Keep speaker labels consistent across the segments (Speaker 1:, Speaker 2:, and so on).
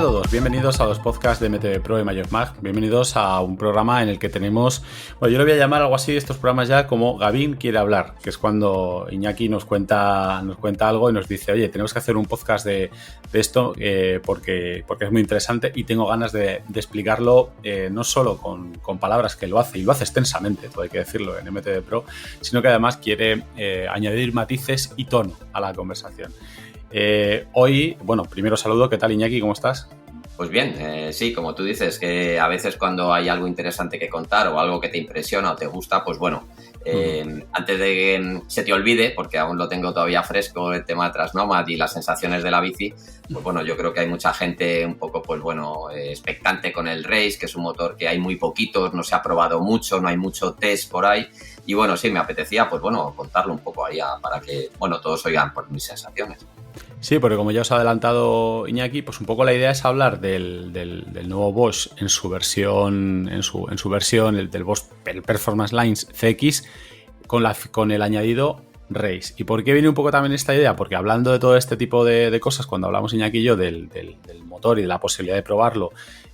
Speaker 1: a todos, bienvenidos a los podcasts de MTV Pro y MajorMag. Bienvenidos a un programa en el que tenemos, bueno, yo lo voy a llamar algo así, estos programas ya como Gavin quiere hablar, que es cuando Iñaki nos cuenta algo y nos dice, oye, tenemos que hacer un podcast de esto porque es muy interesante y tengo ganas de explicarlo no solo con palabras, que lo hace, y lo hace extensamente, todo hay que decirlo, en MTV Pro, sino que además quiere añadir matices y tono a la conversación. Hoy, bueno, primero saludo, ¿qué tal, Iñaki? ¿Cómo estás?
Speaker 2: Pues bien, sí, como tú dices, que a veces cuando hay algo interesante que contar o algo que te impresiona o te gusta, pues bueno, antes de que se te olvide, porque aún lo tengo todavía fresco, el tema de Trasnomad y las sensaciones de la bici, pues bueno, yo creo que hay mucha gente un poco, pues bueno, expectante con el Race, que es un motor que hay muy poquitos, no se ha probado mucho, no hay mucho test por ahí, y bueno, sí, me apetecía, pues bueno, contarlo un poco ahí para que, bueno, todos oigan por mis sensaciones.
Speaker 1: Sí, porque como ya os ha adelantado Iñaki, pues un poco la idea es hablar del nuevo Bosch en su versión, del Bosch Performance Line CX con el añadido Race. ¿Y por qué viene un poco también esta idea? Porque hablando de todo este tipo de cosas, cuando hablamos Iñaki y yo del motor y de la posibilidad de probarlo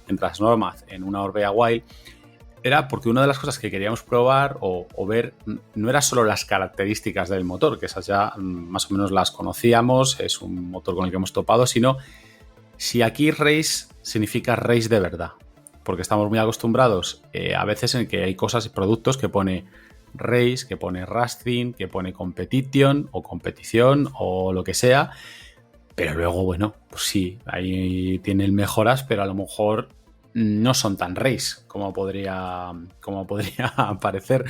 Speaker 1: en Trasnomad, en una Orbea Wild, era porque una de las cosas que queríamos probar o ver no era solo las características del motor, que esas ya más o menos las conocíamos, es un motor con el que hemos topado, sino si aquí Race significa Race de verdad. Porque estamos muy acostumbrados a veces en que hay cosas y productos que pone Race, que pone Racing, que pone Competition o competición o lo que sea, pero luego, bueno, pues sí, ahí tienen mejoras, pero a lo mejor no son tan race como podría parecer.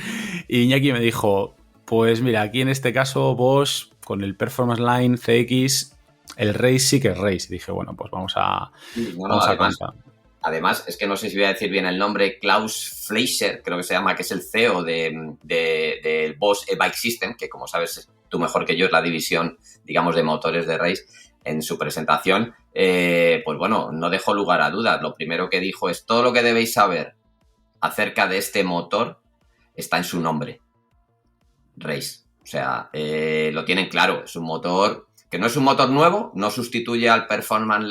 Speaker 1: Y Iñaki me dijo, pues mira, aquí en este caso Bosch con el Performance Line CX, el race sí que es race. Y dije, bueno, pues vamos a contar.
Speaker 2: Además, es que no sé si voy a decir bien el nombre, Klaus Fleischer, creo que se llama, que es el CEO de Bosch E-Bike System, que como sabes tú mejor que yo es la división, digamos, de motores de race. En su presentación, pues bueno, no dejó lugar a dudas. Lo primero que dijo es, todo lo que debéis saber acerca de este motor está en su nombre, Race. O sea, lo tienen claro, es un motor que no es un motor nuevo, no sustituye al Performance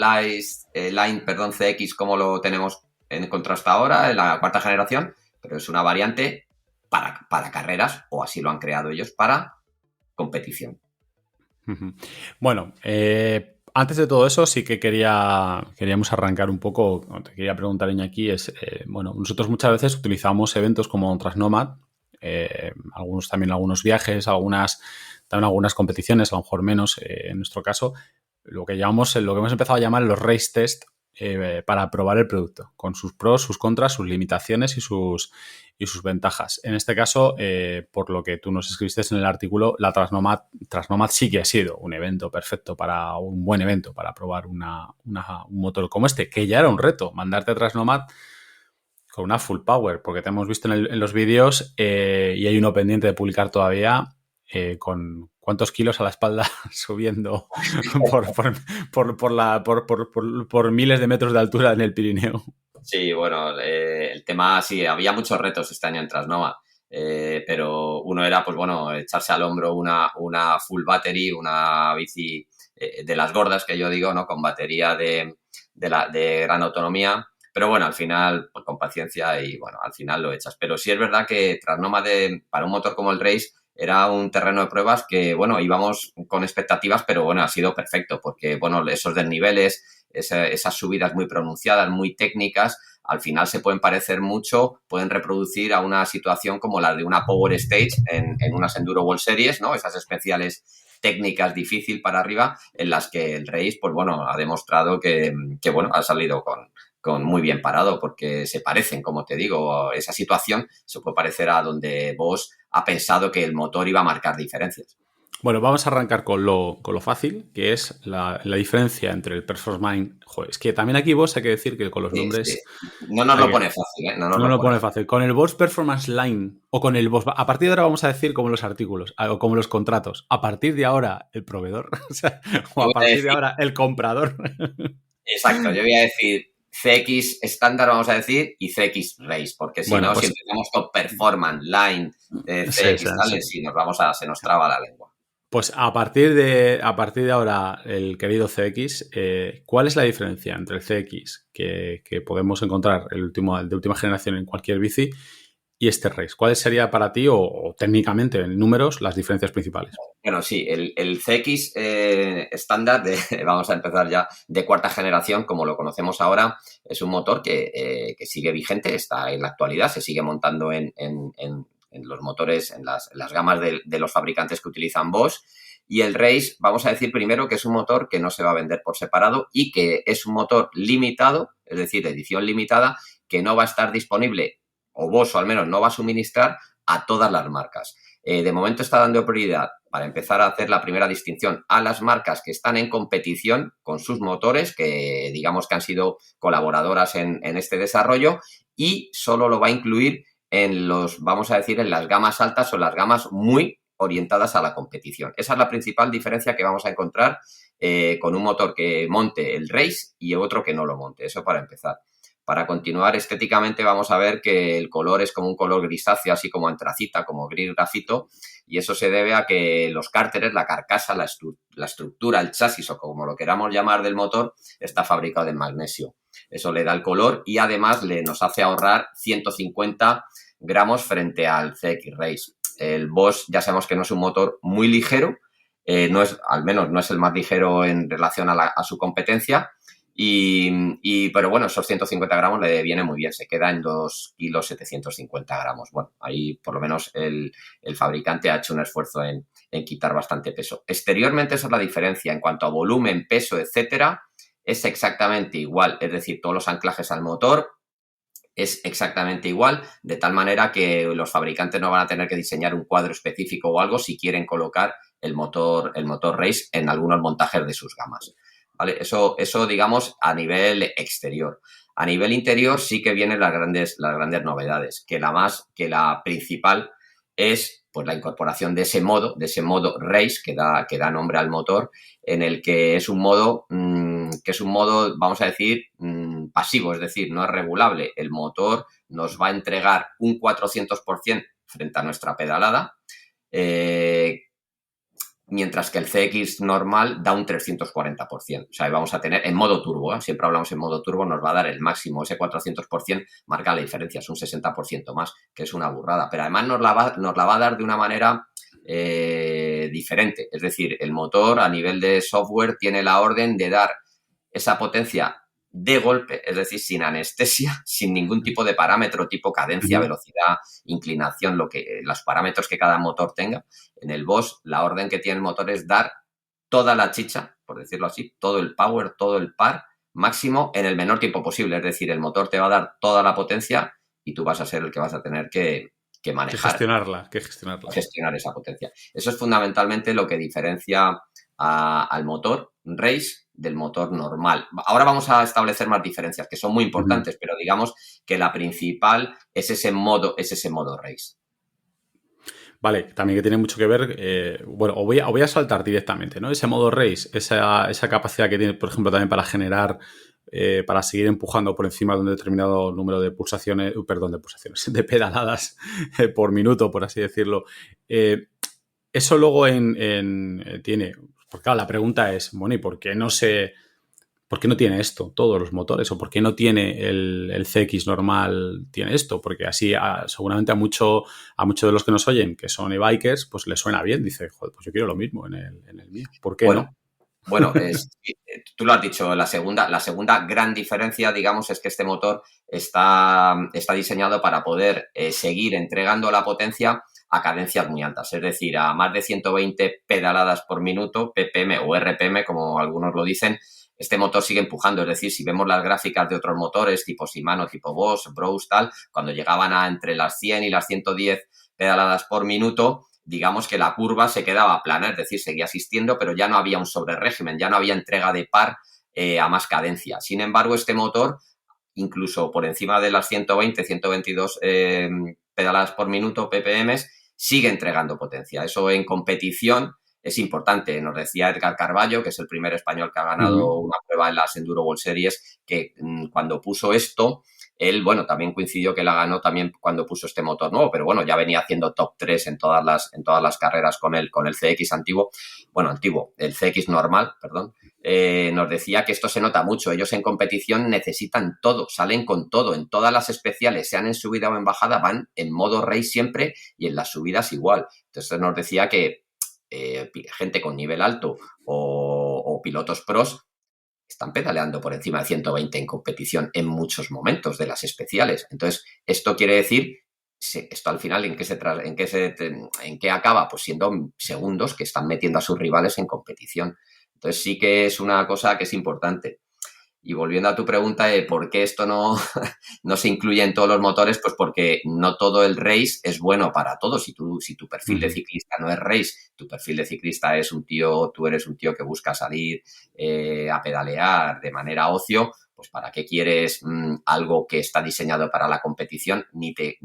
Speaker 2: Line CX como lo tenemos en contra hasta ahora, en la cuarta generación, pero es una variante para carreras, o así lo han creado ellos, para competición.
Speaker 1: Bueno, antes de todo eso sí que queríamos arrancar un poco, te quería preguntar, Iñaki, bueno, nosotros muchas veces utilizamos eventos como Trasnomad, algunos viajes, también algunas competiciones, a lo mejor menos en nuestro caso, lo que hemos empezado a llamar los race test para probar el producto, con sus pros, sus contras, sus limitaciones y sus ventajas. En este caso, por lo que tú nos escribiste en el artículo, la Trasnomad sí que ha sido un evento perfecto un buen evento para probar un motor como este, que ya era un reto, mandarte a Trasnomad con una full power, porque te hemos visto en los vídeos y hay uno pendiente de publicar todavía con cuántos kilos a la espalda subiendo por miles de metros de altura en el Pirineo.
Speaker 2: Sí, bueno, el tema, sí, había muchos retos este año en Trasnomad, pero uno era, pues bueno, echarse al hombro una full battery, una bici de las gordas que yo digo, ¿no? Con batería de gran autonomía, pero bueno, al final, pues con paciencia y bueno, al final lo echas. Pero sí es verdad que Trasnomad para un motor como el Race era un terreno de pruebas que, bueno, íbamos con expectativas, pero bueno, ha sido perfecto porque, bueno, esos desniveles, esas subidas muy pronunciadas, muy técnicas, al final se pueden parecer mucho, pueden reproducir a una situación como la de una Power Stage en unas Enduro World Series, ¿no? Esas especiales técnicas difícil para arriba en las que el Race, pues bueno, ha demostrado que bueno, ha salido con muy bien parado porque se parecen, como te digo, esa situación se puede parecer a donde Bosch ha pensado que el motor iba a marcar diferencias.
Speaker 1: Bueno, vamos a arrancar con lo fácil, que es la diferencia entre el Performance Line. Joder, es que también aquí Bosch hay que decir que con los nombres...
Speaker 2: Sí. No nos lo pone fácil, ¿eh?
Speaker 1: No nos lo pone fácil. Con el Bosch Performance Line o con el Bosch... A partir de ahora vamos a decir como los artículos o como los contratos. A partir de ahora el proveedor. O a partir de ahora el comprador.
Speaker 2: Exacto, yo voy a decir CX estándar, vamos a decir, y CX Race, porque si no, si empezamos con Performance Line, CX, ¿vale? Si se nos traba la lengua.
Speaker 1: Pues a partir de ahora, el querido CX, ¿cuál es la diferencia entre el CX que podemos encontrar, el de última generación en cualquier bici, y este Race? ¿Cuáles sería para ti, o técnicamente en números, las diferencias principales?
Speaker 2: Bueno, sí, el CX estándar, vamos a empezar ya, de cuarta generación, como lo conocemos ahora, es un motor que sigue vigente, está en la actualidad, se sigue montando en los motores, en las gamas de los fabricantes que utilizan Bosch. Y el Race, vamos a decir primero que es un motor que no se va a vender por separado y que es un motor limitado, es decir, de edición limitada, que no va a estar disponible, o Bosch o al menos no va a suministrar a todas las marcas. De momento está dando prioridad, para empezar a hacer la primera distinción, a las marcas que están en competición con sus motores, que digamos que han sido colaboradoras en este desarrollo, y solo lo va a incluir en los, vamos a decir, en las gamas altas o las gamas muy orientadas a la competición. Esa es la principal diferencia que vamos a encontrar con un motor que monte el Race y otro que no lo monte. Eso para empezar. Para continuar, estéticamente vamos a ver que el color es como un color grisáceo, así como antracita, como gris grafito, y eso se debe a que los cárteres, la carcasa, la estructura, el chasis o como lo queramos llamar del motor, está fabricado en magnesio. Eso le da el color y además nos hace ahorrar 150 gramos frente al CX Race. El Bosch ya sabemos que no es un motor muy ligero, no es, al menos no es el más ligero en relación a su competencia, pero bueno, esos 150 gramos le viene muy bien, se queda en 2 kilos 750 gramos. Bueno, ahí por lo menos el fabricante ha hecho un esfuerzo en quitar bastante peso. Exteriormente esa es la diferencia. En cuanto a volumen, peso, etcétera, es exactamente igual. Es decir, todos los anclajes al motor es exactamente igual, de tal manera que los fabricantes no van a tener que diseñar un cuadro específico o algo si quieren colocar el motor Race en algunos montajes de sus gamas. ¿Vale? Eso, digamos, a nivel exterior. A nivel interior sí que vienen las grandes novedades, que la principal es pues la incorporación de ese modo Race que da nombre al motor, en el que es un modo vamos a decir, pasivo, es decir, no es regulable. El motor nos va a entregar un 400% frente a nuestra pedalada, mientras que el CX normal da un 340%. O sea, vamos a tener en modo turbo, siempre hablamos en modo turbo, nos va a dar el máximo. Ese 400% marca la diferencia, es un 60% más, que es una burrada. Pero además nos la va a dar de una manera diferente. Es decir, el motor a nivel de software tiene la orden de dar esa potencia de golpe, es decir, sin anestesia, sin ningún tipo de parámetro tipo cadencia, velocidad, inclinación, los parámetros que cada motor tenga. En el Bosch, la orden que tiene el motor es dar toda la chicha, por decirlo así, todo el power, todo el par máximo en el menor tiempo posible. Es decir, el motor te va a dar toda la potencia y tú vas a ser el que vas a tener que manejar.
Speaker 1: Que gestionarla.
Speaker 2: Gestionar esa potencia. Eso es fundamentalmente lo que diferencia al motor Race del motor normal. Ahora vamos a establecer más diferencias que son muy importantes, pero digamos que la principal es ese modo Race.
Speaker 1: Vale, también que tiene mucho que ver, bueno, os voy a saltar directamente, ¿no? Ese modo Race, esa capacidad que tiene, por ejemplo, también para generar, para seguir empujando por encima de un determinado número de pulsaciones, de pedaladas por minuto, por así decirlo. Eso luego tiene, porque claro, la pregunta es, bueno, ¿y por qué no tiene esto todos los motores? ¿O por qué no tiene el CX normal tiene esto? Porque así seguramente a muchos de los que nos oyen, que son e-bikers, pues les suena bien. Dice, joder, pues yo quiero lo mismo en el mío. ¿Por qué no?
Speaker 2: Bueno, tú lo has dicho, la segunda gran diferencia, digamos, es que este motor está diseñado para poder seguir entregando la potencia a cadencias muy altas, es decir, a más de 120 pedaladas por minuto, ppm o rpm, como algunos lo dicen. Este motor sigue empujando, es decir, si vemos las gráficas de otros motores tipo Shimano, tipo Bosch, Brose, tal, cuando llegaban a entre las 100 y las 110 pedaladas por minuto, digamos que la curva se quedaba plana, es decir, seguía asistiendo, pero ya no había un sobrerégimen, ya no había entrega de par a más cadencia. Sin embargo, este motor, incluso por encima de las 120, 122 pedaladas por minuto, ppm, sigue entregando potencia. Eso en competición es importante. Nos decía Edgar Carballo, que es el primer español que ha ganado una prueba en las Enduro World Series, que cuando puso esto, Él, bueno, también coincidió que la ganó también cuando puso este motor nuevo, pero bueno, ya venía haciendo top 3 en todas las carreras con el CX antiguo, bueno, antiguo, el CX normal, perdón. Nos decía que esto se nota mucho. Ellos en competición necesitan todo, salen con todo. En todas las especiales, sean en subida o en bajada, van en modo race siempre y en las subidas igual. Entonces nos decía que gente con nivel alto o pilotos pros están pedaleando por encima de 120 en competición en muchos momentos de las especiales. Entonces, esto quiere decir, esto al final, ¿en qué acaba? Pues siendo segundos que están metiendo a sus rivales en competición. Entonces, sí que es una cosa que es importante. Y volviendo a tu pregunta de por qué esto no, no se incluye en todos los motores, pues porque no todo el race es bueno para todos. Si tu perfil de ciclista no es race, tu perfil de ciclista es tú eres un tío que busca salir a pedalear de manera ocio, pues ¿para qué quieres algo que está diseñado para la competición?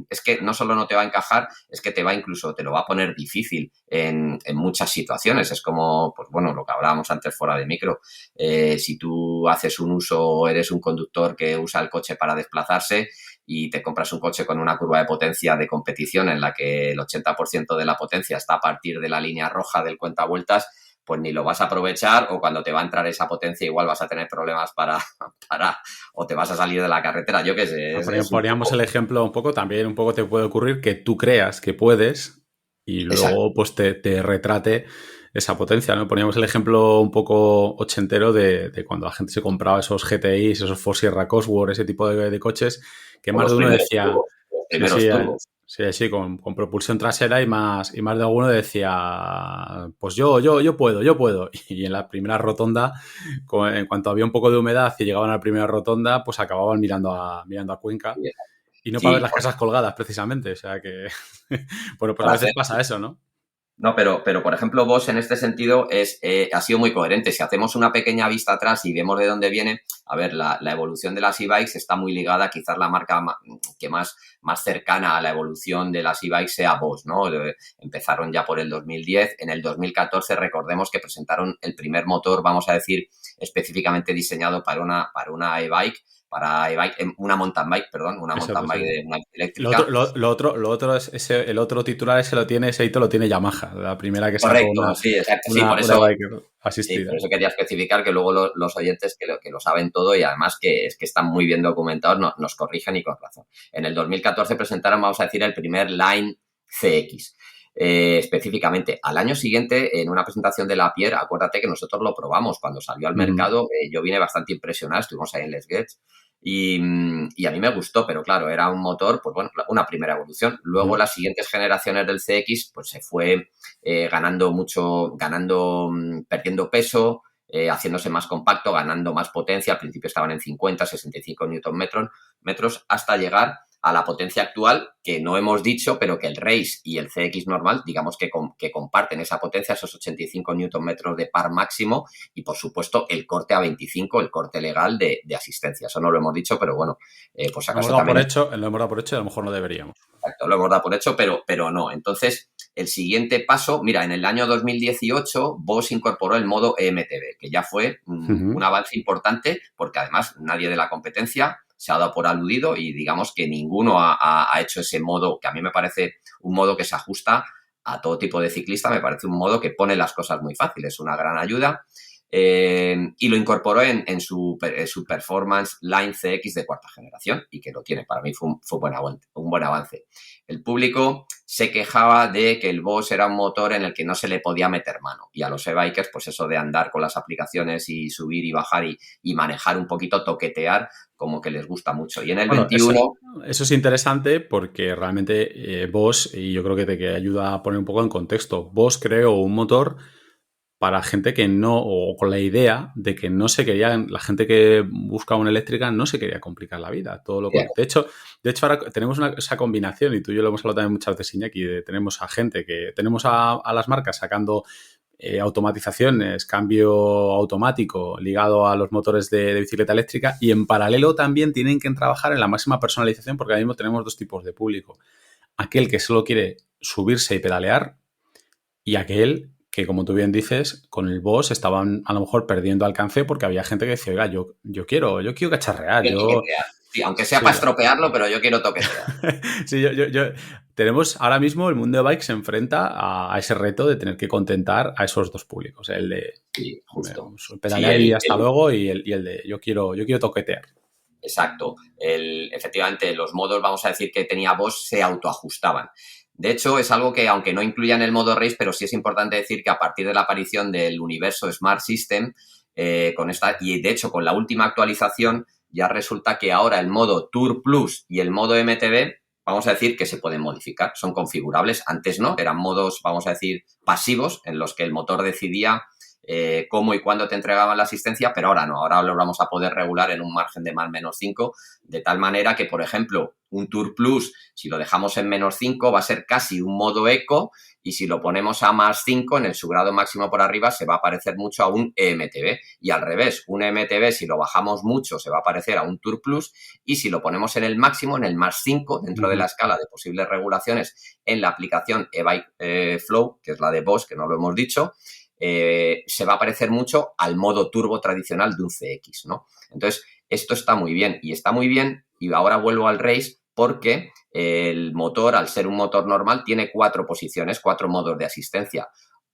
Speaker 2: Es que no solo no te va a encajar, es que te lo va a poner difícil en muchas situaciones. Es como, pues bueno, lo que hablábamos antes fuera de micro. Si tú haces un uso o eres un conductor que usa el coche para desplazarse y te compras un coche con una curva de potencia de competición en la que el 80% de la potencia está a partir de la línea roja del cuentavueltas, pues ni lo vas a aprovechar, o cuando te va a entrar esa potencia igual vas a tener problemas o te vas a salir de la carretera, yo qué sé.
Speaker 1: Poníamos el ejemplo un poco, también un poco te puede ocurrir que tú creas que puedes y
Speaker 2: Exacto.
Speaker 1: luego pues te retrate esa potencia, ¿no? Poníamos el ejemplo un poco ochentero de cuando la gente se compraba esos GTIs, esos Ford Sierra Cosworth, ese tipo de coches, que
Speaker 2: O
Speaker 1: más
Speaker 2: los
Speaker 1: de uno
Speaker 2: primeros
Speaker 1: decía,
Speaker 2: turbos, los
Speaker 1: sí,
Speaker 2: primeros turbos.
Speaker 1: sí, con propulsión trasera y más de alguno decía, pues yo puedo, yo puedo. Y en la primera rotonda, en cuanto había un poco de humedad y llegaban a la primera rotonda, pues acababan mirando a Cuenca y no para ver
Speaker 2: Sí,
Speaker 1: las casas colgadas, precisamente. O sea que, bueno, pues a
Speaker 2: para
Speaker 1: veces
Speaker 2: hacer.
Speaker 1: pasa eso, ¿no?
Speaker 2: No, pero por ejemplo, Bosch en este sentido ha sido muy coherente. Si hacemos una pequeña vista atrás y vemos de dónde viene, a ver, la evolución de las e-bikes está muy ligada, quizás la marca que más cercana a la evolución de las e-bikes sea Bosch, ¿no? Empezaron ya por el 2010. En el 2014 recordemos que presentaron el primer motor, vamos a decir, específicamente diseñado para una e-bike, una mountain bike, perdón, una
Speaker 1: Exacto,
Speaker 2: mountain
Speaker 1: sí.
Speaker 2: bike de una
Speaker 1: Lo otro,
Speaker 2: eléctrica.
Speaker 1: lo otro es el otro titular ese hito lo tiene Yamaha, la primera que sacó
Speaker 2: Correcto, sí, exacto. Sí,
Speaker 1: una bike
Speaker 2: Sí,
Speaker 1: asistida.
Speaker 2: por eso quería especificar que luego los oyentes que lo saben todo y además que es que están muy bien documentados nos corrigen y con razón. En el 2014 presentaron, vamos a decir, el primer Line CX. Específicamente, al año siguiente, en una presentación de la Pierre, acuérdate que nosotros lo probamos cuando salió al mercado. Yo vine bastante impresionado, estuvimos ahí en Les Gets y a mí me gustó, pero claro, era un motor, pues bueno, una primera evolución. Luego las siguientes generaciones del CX, pues se fue ganando mucho, perdiendo peso, haciéndose más compacto, ganando más potencia. Al principio estaban en 50, 65 Newton metros, hasta llegar a la potencia actual, que no hemos dicho, pero que el Race y el CX normal, digamos que comparten esa potencia, esos 85 Newton metros de par máximo, y por supuesto el corte a 25, el corte legal de asistencia. Eso no lo hemos dicho, pero bueno, pues
Speaker 1: Lo hemos
Speaker 2: acaso
Speaker 1: dado por
Speaker 2: también.
Speaker 1: hecho, lo hemos dado por hecho y a lo mejor no deberíamos.
Speaker 2: Exacto, lo hemos dado por hecho, pero no. Entonces, el siguiente paso, mira, en el año 2018 Bosch incorporó el modo EMTB, que ya fue un avance importante porque además nadie de la competencia se ha dado por aludido y digamos que ninguno ha hecho ese modo, que a mí me parece un modo que se ajusta a todo tipo de ciclista, me parece un modo que pone las cosas muy fáciles, una gran ayuda. Y lo incorporó en su Performance Line CX de cuarta generación y que lo tiene. Para mí fue un buen avance. El público se quejaba de que el Bosch era un motor en el que no se le podía meter mano, y a los e-bikers pues eso de andar con las aplicaciones y subir y bajar y manejar un poquito, toquetear, como que les gusta mucho. Y en el
Speaker 1: Bueno,
Speaker 2: 21...
Speaker 1: eso es interesante porque realmente Bosch, y yo creo que ayuda a poner un poco en contexto, Bosch creó un motor para gente que no, o con la idea de que no se querían, la gente que busca una eléctrica no se quería complicar la vida. De hecho ahora tenemos esa combinación, y tú y yo lo hemos hablado también muchas veces, Iñaki, tenemos a gente tenemos a las marcas sacando automatizaciones, cambio automático ligado a los motores de bicicleta eléctrica, y en paralelo también tienen que trabajar en la máxima personalización porque ahora mismo tenemos dos tipos de público. Aquel que solo quiere subirse y pedalear, y aquel que, como tú bien dices, con el Boss estaban a lo mejor perdiendo alcance porque había gente que decía, oiga, yo quiero cacharrear, yo,
Speaker 2: toquetear. Sí, aunque sea
Speaker 1: Sí,
Speaker 2: para estropearlo, pero yo quiero toquetear.
Speaker 1: sí, tenemos ahora mismo el mundo de bike se enfrenta a ese reto de tener que contentar a esos dos públicos, el de
Speaker 2: Sí, justo. Sí,
Speaker 1: pedalear y hasta luego y el de yo quiero toquetear.
Speaker 2: exacto. Efectivamente, los modos, vamos a decir, que tenía Bosch se autoajustaban. De hecho, es algo que, aunque no incluya en el modo race, pero sí es importante decir que a partir de la aparición del universo Smart System, y de hecho con la última actualización, ya resulta que ahora el modo Tour Plus y el modo MTB, vamos a decir que se pueden modificar, son configurables. Antes no, eran modos, vamos a decir, pasivos, en los que el motor decidía cómo y cuándo te entregaban la asistencia, pero ahora no, ahora lo vamos a poder regular en un margen de más menos 5, de tal manera que, por ejemplo, un Tour Plus, si lo dejamos en menos 5, va a ser casi un modo eco, y si lo ponemos a más 5, en su grado máximo por arriba, se va a parecer mucho a un EMTB, y al revés, un EMTB, si lo bajamos mucho, se va a parecer a un Tour Plus, y si lo ponemos en el máximo, en el más 5, dentro de la escala de posibles regulaciones, en la aplicación eBike Flow, que es la de Bosch, que no lo hemos dicho, se va a parecer mucho al modo turbo tradicional de un CX, ¿no? Entonces, esto está muy bien, y ahora vuelvo al race porque el motor, al ser un motor normal, tiene 4 posiciones, 4 modos de asistencia.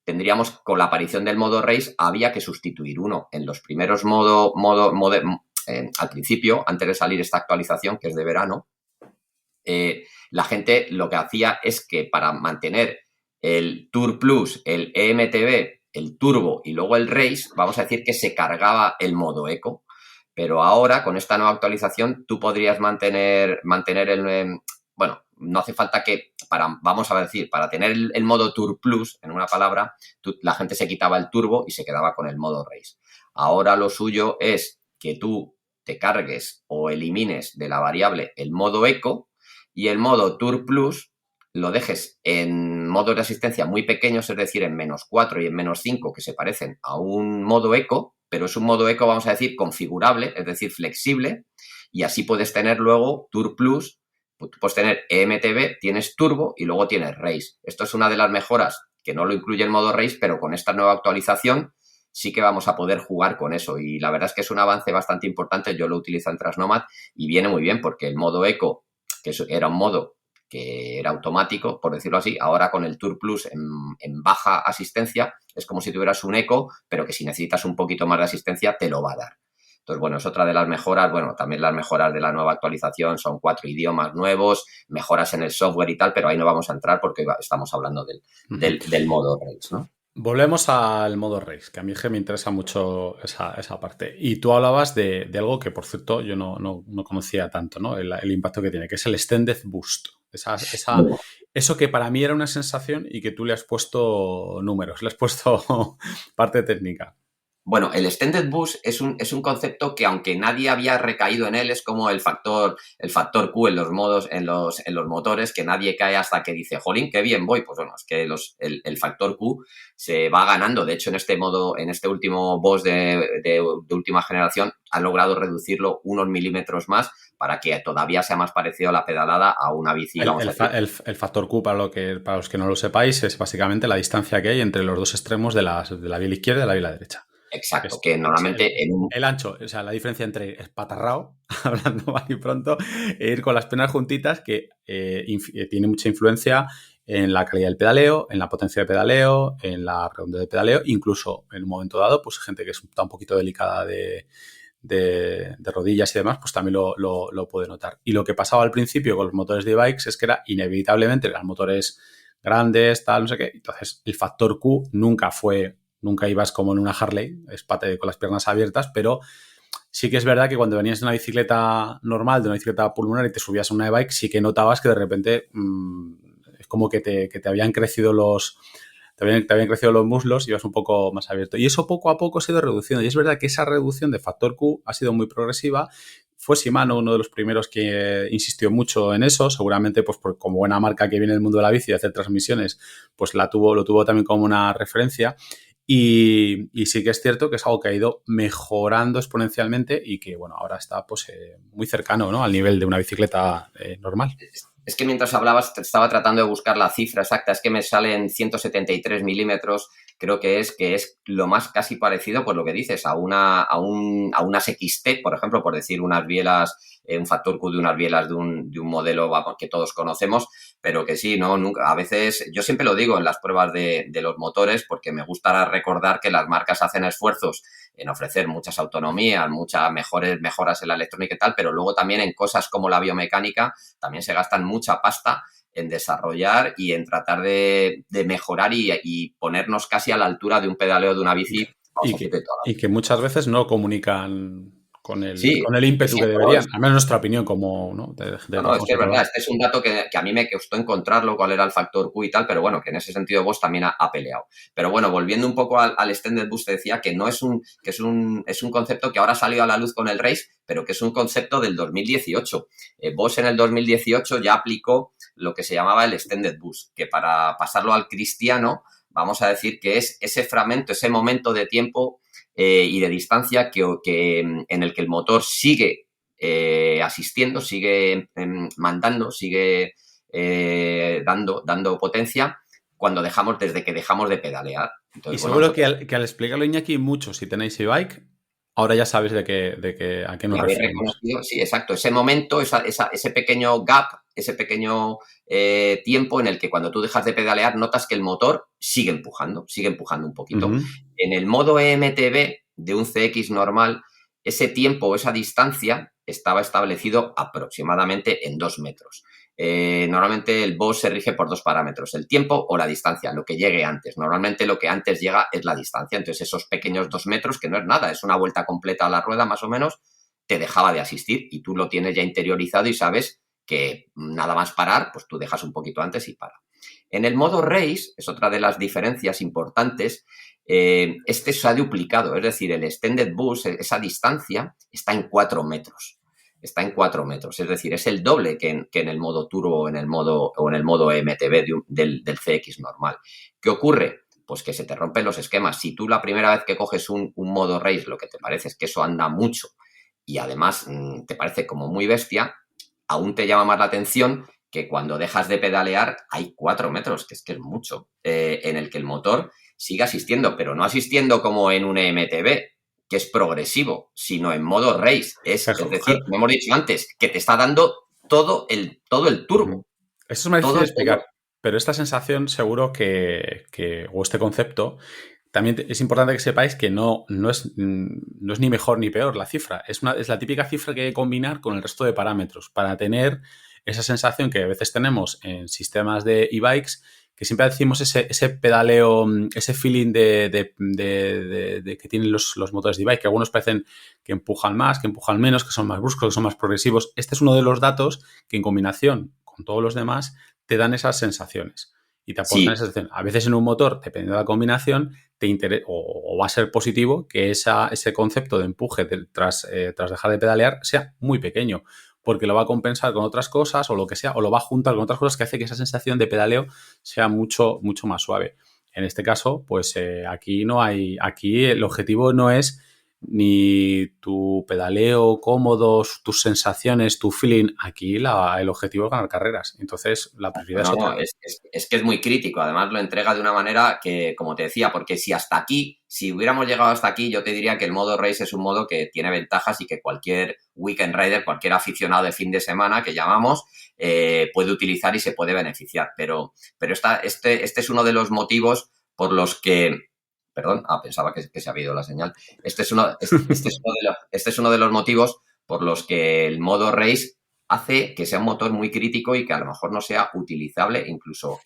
Speaker 2: Tendríamos, con la aparición del modo race, había que sustituir uno. En los primeros al principio, antes de salir esta actualización, que es de verano, la gente lo que hacía es que para mantener el Tour Plus, el EMTB, el Turbo y luego el Race, vamos a decir que se cargaba el modo Eco. Pero ahora, con esta nueva actualización, tú podrías mantener el... Bueno, no hace falta que, vamos a decir, para tener el modo Tour Plus, en una palabra, la gente se quitaba el Turbo y se quedaba con el modo Race. Ahora lo suyo es que tú te cargues o elimines de la variable el modo Eco y el modo Tour Plus lo dejes en modos de asistencia muy pequeños, es decir, en menos 4 y en menos 5, que se parecen a un modo eco, pero es un modo eco, vamos a decir, configurable, es decir, flexible, y así puedes tener luego Tour Plus, puedes tener EMTB, tienes Turbo y luego tienes Race. Esto es una de las mejoras que no lo incluye el modo Race, pero con esta nueva actualización sí que vamos a poder jugar con eso, y la verdad es que es un avance bastante importante. Yo lo utilizo en Transnomad y viene muy bien porque el modo eco, que era un modo que era automático, por decirlo así, ahora con el Tour Plus en baja asistencia es como si tuvieras un eco, pero que si necesitas un poquito más de asistencia te lo va a dar. Entonces, bueno, es otra de las mejoras. Bueno, también las mejoras de la nueva actualización son 4 idiomas nuevos, mejoras en el software y tal, pero ahí no vamos a entrar porque estamos hablando del modo Race, ¿no?
Speaker 1: Volvemos al modo race, que a mí es que me interesa mucho esa parte. Y tú hablabas de algo que, por cierto, yo no conocía tanto, ¿no? El impacto que tiene, que es el Extended Boost. Eso que para mí era una sensación y que tú le has puesto números, le has puesto parte técnica.
Speaker 2: Bueno, el Extended Boost es un concepto que, aunque nadie había recaído en él, es como el factor Q en los motores, que nadie cae hasta que dice, jolín, qué bien voy. Pues bueno, es que el factor Q se va ganando. De hecho, en este último Boss de última generación, han logrado reducirlo unos milímetros más para que todavía sea más parecido a la pedalada a una bici.
Speaker 1: El factor Q, para los que no lo sepáis, es básicamente la distancia que hay entre los dos extremos de la biela izquierda y la biela derecha.
Speaker 2: Exacto, que normalmente
Speaker 1: el ancho, o sea, la diferencia entre espatarrao, hablando mal y pronto, e ir con las piernas juntitas, que tiene mucha influencia en la calidad del pedaleo, en la potencia de pedaleo, en la redondez de pedaleo, incluso en un momento dado, pues gente que está un poquito delicada de rodillas y demás, pues también lo puede notar. Y lo que pasaba al principio con los motores de bikes es que era inevitablemente eran motores grandes, tal, no sé qué. Entonces, el factor Q nunca ibas como en una Harley, con las piernas abiertas, pero sí que es verdad que cuando venías de una bicicleta normal, de una bicicleta pulmonar y te subías a una e-bike, sí que notabas que de repente es como que te habían crecido te habían crecido los muslos y ibas un poco más abierto. Y eso poco a poco se ha ido reduciendo. Y es verdad que esa reducción de factor Q ha sido muy progresiva. Fue Shimano uno de los primeros que insistió mucho en eso. Seguramente, pues como buena marca que viene del mundo de la bici y hacer transmisiones, pues lo tuvo también como una referencia. Y sí que es cierto que es algo que ha ido mejorando exponencialmente y que, bueno, ahora está pues muy cercano, ¿no?, al nivel de una bicicleta normal.
Speaker 2: Es que mientras hablabas estaba tratando de buscar la cifra exacta, es que me salen 173 milímetros, creo que es lo más casi parecido, pues lo que dices, a unas XT, por ejemplo, por decir unas bielas, un factor Q de unas bielas de un modelo que todos conocemos, pero que sí, no, nunca, a veces, yo siempre lo digo en las pruebas de los motores, porque me gusta recordar que las marcas hacen esfuerzos en ofrecer muchas autonomías, muchas mejoras en la electrónica y tal, pero luego también en cosas como la biomecánica también se gastan mucha pasta en desarrollar y en tratar de mejorar y ponernos casi a la altura de un pedaleo de una bici, vamos
Speaker 1: Y
Speaker 2: a
Speaker 1: que,
Speaker 2: decir, de toda la
Speaker 1: y
Speaker 2: vida.
Speaker 1: que muchas veces no comunican con
Speaker 2: Sí,
Speaker 1: el ímpetu
Speaker 2: sí,
Speaker 1: que
Speaker 2: no,
Speaker 1: deberían, al menos nuestra opinión, como ¿no? de gente que
Speaker 2: no, es
Speaker 1: trabajamos
Speaker 2: que
Speaker 1: en
Speaker 2: es verdad,
Speaker 1: rodar.
Speaker 2: este es un dato que a mí me costó encontrarlo, cuál era el factor Q y tal, pero bueno, que en ese sentido Bosch también ha peleado. Pero bueno, volviendo un poco al Extended Boost, te decía que no es un concepto que ahora salió a la luz con el Race, pero que es un concepto del 2018. Bosch en el 2018 ya aplicó lo que se llamaba el Extended Boost, que para pasarlo al cristiano, vamos a decir que es ese fragmento, ese momento de tiempo y de distancia en el que el motor sigue asistiendo, sigue mandando, sigue dando potencia desde que dejamos de pedalear.
Speaker 1: Y
Speaker 2: Entonces, bueno,
Speaker 1: seguro
Speaker 2: eso
Speaker 1: que al explicarlo, Iñaki, mucho, si tenéis e-bike, ahora ya sabéis a qué nos
Speaker 2: me habéis
Speaker 1: referimos.
Speaker 2: reconocido, sí, exacto, ese momento, ese pequeño gap, ese pequeño tiempo en el que cuando tú dejas de pedalear notas que el motor sigue empujando un poquito.
Speaker 1: Ujú.
Speaker 2: En el modo EMTB de un CX normal, ese tiempo o esa distancia estaba establecido aproximadamente en 2 metros. Normalmente el Bosch se rige por dos parámetros, el tiempo o la distancia, lo que llegue antes. Normalmente lo que antes llega es la distancia, entonces esos pequeños 2 metros, que no es nada, es una vuelta completa a la rueda más o menos, te dejaba de asistir y tú lo tienes ya interiorizado y sabes que nada más parar, pues tú dejas un poquito antes y para. En el modo race, es otra de las diferencias importantes, este se ha duplicado, es decir, el extended boost, esa distancia, está en 4 metros. Está en 4 metros, es decir, es el doble que en el modo turbo o en el modo MTB del CX normal. ¿Qué ocurre? Pues que se te rompen los esquemas. Si tú la primera vez que coges un modo race lo que te parece es que eso anda mucho y además te parece como muy bestia, aún te llama más la atención que cuando dejas de pedalear hay 4 metros, que es mucho, en el que el motor sigue asistiendo, pero no asistiendo como en un MTB, que es progresivo, sino en modo race. Es decir, como hemos dicho antes, que te está dando todo el
Speaker 1: Ujú.
Speaker 2: turbo.
Speaker 1: Eso es más difícil
Speaker 2: Todo,
Speaker 1: de
Speaker 2: todo.
Speaker 1: explicar, pero esta sensación seguro o este concepto, también es importante que sepáis que no es ni mejor ni peor la cifra. Es la típica cifra que hay que combinar con el resto de parámetros para tener esa sensación que a veces tenemos en sistemas de e-bikes, que siempre decimos ese pedaleo, ese feeling de que tienen los motores de e-bike, que algunos parecen que empujan más, que empujan menos, que son más bruscos, que son más progresivos. Este es uno de los datos que en combinación con todos los demás te dan esas sensaciones y te aportan
Speaker 2: Sí,
Speaker 1: esa sensación. A veces en un motor, dependiendo de la combinación, o va a ser positivo que ese concepto de empuje tras dejar de pedalear sea muy pequeño, porque lo va a compensar con otras cosas o lo que sea, o lo va a juntar con otras cosas que hace que esa sensación de pedaleo sea mucho, mucho más suave. En este caso, pues aquí el objetivo no es ni tu pedaleo cómodo, tus sensaciones, tu feeling. Aquí el objetivo es ganar carreras. Entonces, la prioridad es
Speaker 2: no,
Speaker 1: otra.
Speaker 2: es que es muy crítico. Además, lo entrega de una manera que, como te decía, porque si hubiéramos llegado hasta aquí, yo te diría que el modo race es un modo que tiene ventajas y que cualquier weekend rider, cualquier aficionado de fin de semana que llamamos, puede utilizar y se puede beneficiar. Pero este es uno de los motivos por los que. Perdón, pensaba que se había ido la señal. Este es uno de los motivos por los que el modo race hace que sea un motor muy crítico y que a lo mejor no sea utilizable, incluso